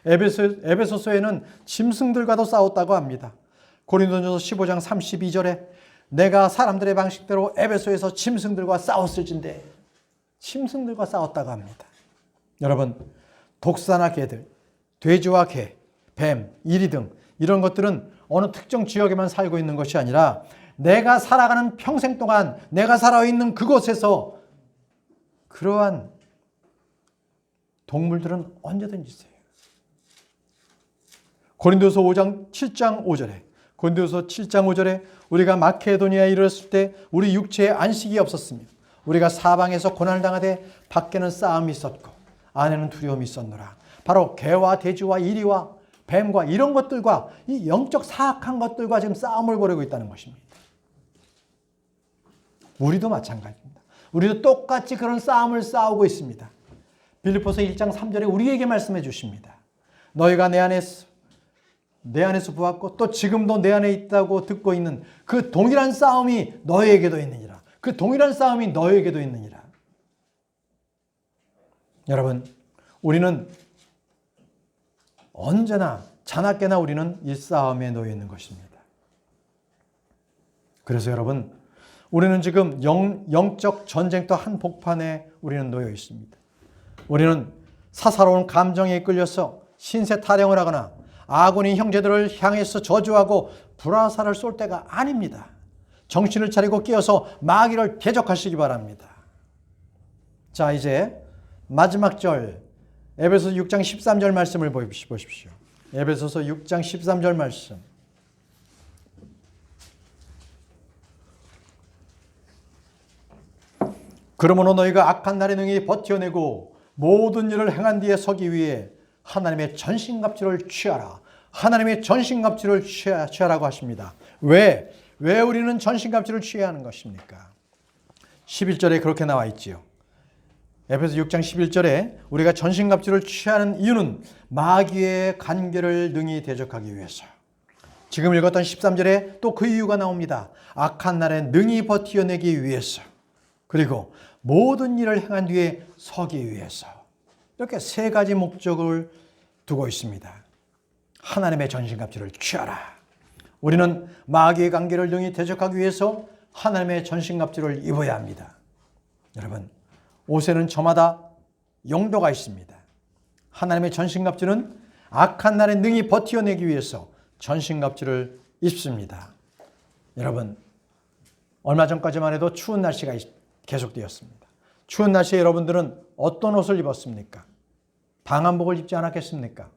에베소서에는 짐승들과도 싸웠다고 합니다. 고린도전서 15장 32절에 내가 사람들의 방식대로 에베소에서 짐승들과 싸웠을진데 짐승들과 싸웠다고 합니다. 여러분, 독사나 개들, 돼지와 개, 뱀, 이리 등 이런 것들은 어느 특정 지역에만 살고 있는 것이 아니라 내가 살아가는 평생 동안 내가 살아있는 그곳에서 그러한 동물들은 언제든지 있어요. 고린도서 7장 5절에 우리가 마케도니아에 이르렀을 때 우리 육체에 안식이 없었으며 우리가 사방에서 고난을 당하되 밖에는 싸움이 있었고 안에는 두려움이 있었노라. 바로 개와 돼지와 이리와 뱀과 이런 것들과 이 영적 사악한 것들과 지금 싸움을 벌이고 있다는 것입니다. 우리도 마찬가지입니다. 우리도 똑같이 그런 싸움을 싸우고 있습니다. 빌립보서 1장 3절에 우리에게 말씀해 주십니다. 너희가 내 안에서 보았고 또 지금도 내 안에 있다고 듣고 있는 그 동일한 싸움이 너희에게도 있느니라. 그 동일한 싸움이 너희에게도 있느니라. 여러분, 우리는 언제나 자나깨나 우리는 이 싸움에 놓여 있는 것입니다. 그래서 여러분, 우리는 지금 영적 전쟁터 한복판에 우리는 놓여 있습니다. 우리는 사사로운 감정에 이끌려서 신세 타령을 하거나 아군의 형제들을 향해서 저주하고 불화살을 쏠 때가 아닙니다. 정신을 차리고 깨어서 마귀를 대적하시기 바랍니다. 자, 이제 마지막 절 에베소서 6장 13절 말씀을 보십시오. 에베소서 6장 13절 말씀. 그러므로 너희가 악한 날에 능히 버텨내고 모든 일을 행한 뒤에 서기 위해 하나님의 전신갑주를 취하라. 하나님의 전신갑주를 취하라고 하십니다. 왜 우리는 전신갑주를 취해야 하는 것입니까? 11절에 그렇게 나와 있지요. 에베소 6장 11절에 우리가 전신갑주를 취하는 이유는 마귀의 간계를 능히 대적하기 위해서. 지금 읽었던 13절에 또 그 이유가 나옵니다. 악한 날에 능히 버텨내기 위해서. 그리고 모든 일을 행한 뒤에 서기 위해서. 이렇게 세 가지 목적을 두고 있습니다. 하나님의 전신갑주를 취하라. 우리는 마귀의 관계를 능히 대적하기 위해서 하나님의 전신갑주를 입어야 합니다. 여러분, 옷에는 저마다 용도가 있습니다. 하나님의 전신갑주는 악한 날에 능히 버텨내기 위해서 전신갑주를 입습니다. 여러분, 얼마 전까지만 해도 추운 날씨가 계속되었습니다. 추운 날씨에 여러분들은 어떤 옷을 입었습니까? 방한복을 입지 않았겠습니까?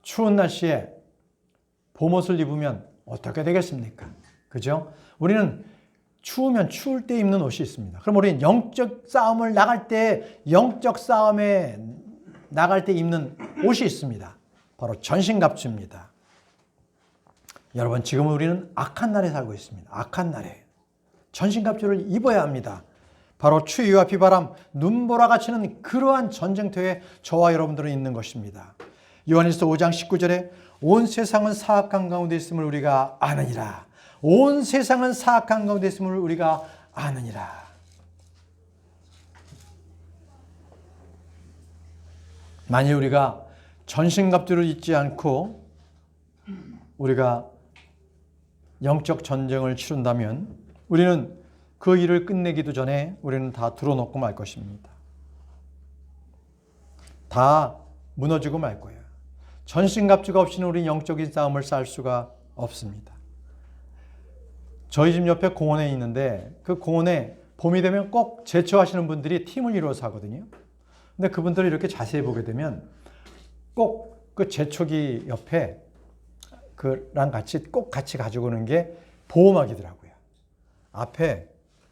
추운 날씨에 봄옷을 입으면 어떻게 되겠습니까? 그죠? 우리는 추우면 추울 때 입는 옷이 있습니다. 그럼 우리는 영적 싸움에 나갈 때 입는 옷이 있습니다. 바로 전신갑주입니다. 여러분, 지금 우리는 악한 날에 살고 있습니다. 악한 날에 전신갑주를 입어야 합니다. 바로 추위와 비바람, 눈보라가 치는 그러한 전쟁터에 저와 여러분들은 있는 것입니다. 요한일서 5장 19절에 온 세상은 사악한 가운데 있음을 우리가 아느니라. 온 세상은 사악한 가운데 있음을 우리가 아느니라. 만일 우리가 전신갑주를 잊지 않고 우리가 영적 전쟁을 치른다면 우리는 그 일을 끝내기도 전에 우리는 다 들어놓고 말 것입니다. 다 무너지고 말 거예요. 전신갑주가 없이는 우리는 영적인 싸움을 싸울 수가 없습니다. 저희 집 옆에 공원에 있는데 그 공원에 봄이 되면 꼭 제초하시는 분들이 팀을 이루어서 하거든요. 근데 그분들을 이렇게 자세히 보게 되면 꼭 그 제초기 옆에 그랑 같이 꼭 같이 가지고 오는 게 보호막이더라고요. 앞에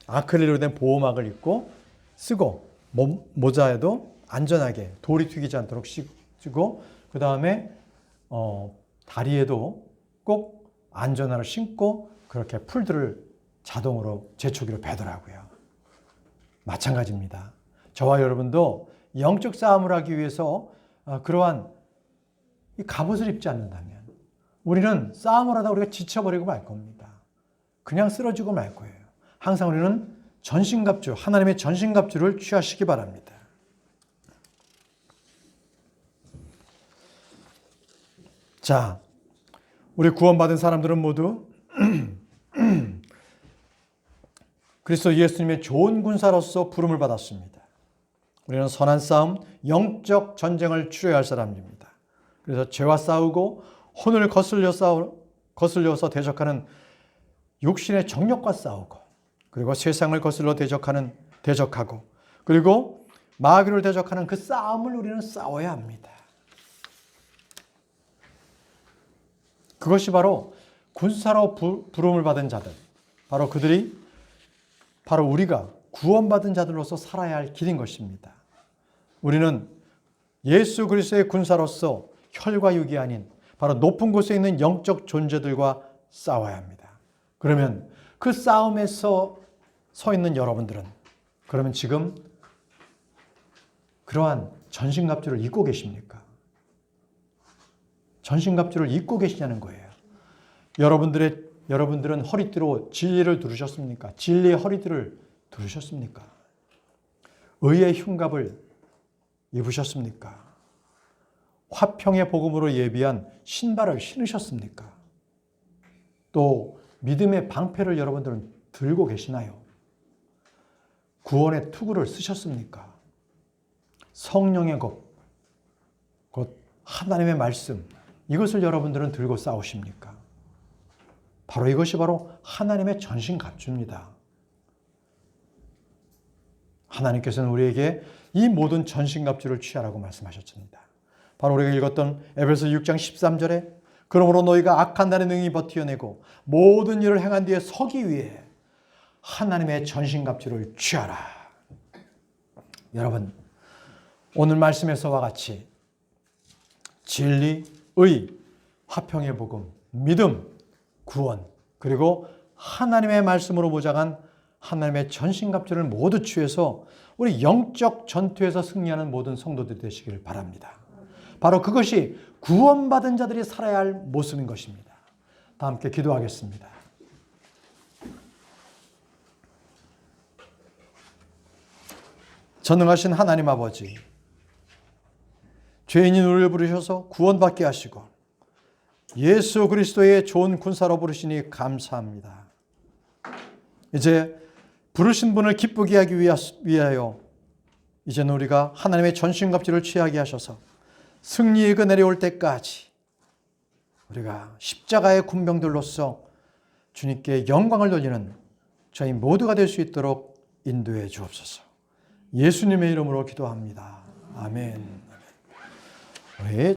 아크릴로 된 보호막을 입고 쓰고 모자에도 안전하게 돌이 튀기지 않도록 쓰고 그 다음에 다리에도 꼭 안전화를 신고 그렇게 풀들을 자동으로 제초기로 베더라고요. 마찬가지입니다. 저와 여러분도 영적 싸움을 하기 위해서 그러한 이 갑옷을 입지 않는다면 우리는 싸움을 하다 우리가 지쳐버리고 말 겁니다. 그냥 쓰러지고 말 거예요. 항상 우리는 전신갑주, 하나님의 전신갑주를 취하시기 바랍니다. 자, 우리 구원받은 사람들은 모두 그리스도 예수님의 좋은 군사로서 부름을 받았습니다. 우리는 선한 싸움, 영적 전쟁을 치러야 할 사람입니다. 그래서 죄와 싸우고 혼을 거슬려서 대적하는 육신의 정욕과 싸우고 그리고 세상을 거슬러 대적하고 그리고 마귀를 대적하는 그 싸움을 우리는 싸워야 합니다. 그것이 바로 군사로 부름을 받은 자들, 바로 그들이 바로 우리가 구원받은 자들로서 살아야 할 길인 것입니다. 우리는 예수 그리스도의 군사로서 혈과 육이 아닌 바로 높은 곳에 있는 영적 존재들과 싸워야 합니다. 그러면 그 싸움에서 서 있는 여러분들은 그러면 지금 그러한 전신갑주를 입고 계십니까? 전신갑주를 입고 계시냐는 거예요. 여러분들은 허리띠로 진리를 두르셨습니까? 진리의 허리띠를 두르셨습니까? 의의 흉갑을 입으셨습니까? 화평의 복음으로 예비한 신발을 신으셨습니까? 또 믿음의 방패를 여러분들은 들고 계시나요? 구원의 투구를 쓰셨습니까? 성령의 곧 하나님의 말씀, 이것을 여러분들은 들고 싸우십니까? 바로 이것이 바로 하나님의 전신갑주입니다. 하나님께서는 우리에게 이 모든 전신갑주를 취하라고 말씀하셨습니다. 바로 우리가 읽었던 에베소 6장 13절에 그러므로 너희가 악한 날에 능히 버티어내고 모든 일을 행한 뒤에 서기 위해 하나님의 전신갑주를 취하라. 여러분, 오늘 말씀에서와 같이 진리, 의, 화평의 복음, 믿음, 구원, 그리고 하나님의 말씀으로 보장한 하나님의 전신갑주를 모두 취해서 우리 영적 전투에서 승리하는 모든 성도들이 되시길 바랍니다. 바로 그것이 구원받은 자들이 살아야 할 모습인 것입니다. 다 함께 기도하겠습니다. 전능하신 하나님 아버지, 죄인인 우리를 부르셔서 구원받게 하시고 예수 그리스도의 좋은 군사로 부르시니 감사합니다. 이제 부르신 분을 기쁘게 하기 위하여 이제는 우리가 하나님의 전신갑주를 취하게 하셔서 승리의 그 내려올 때까지 우리가 십자가의 군병들로서 주님께 영광을 돌리는 저희 모두가 될 수 있도록 인도해 주옵소서. 예수님의 이름으로 기도합니다. 아멘.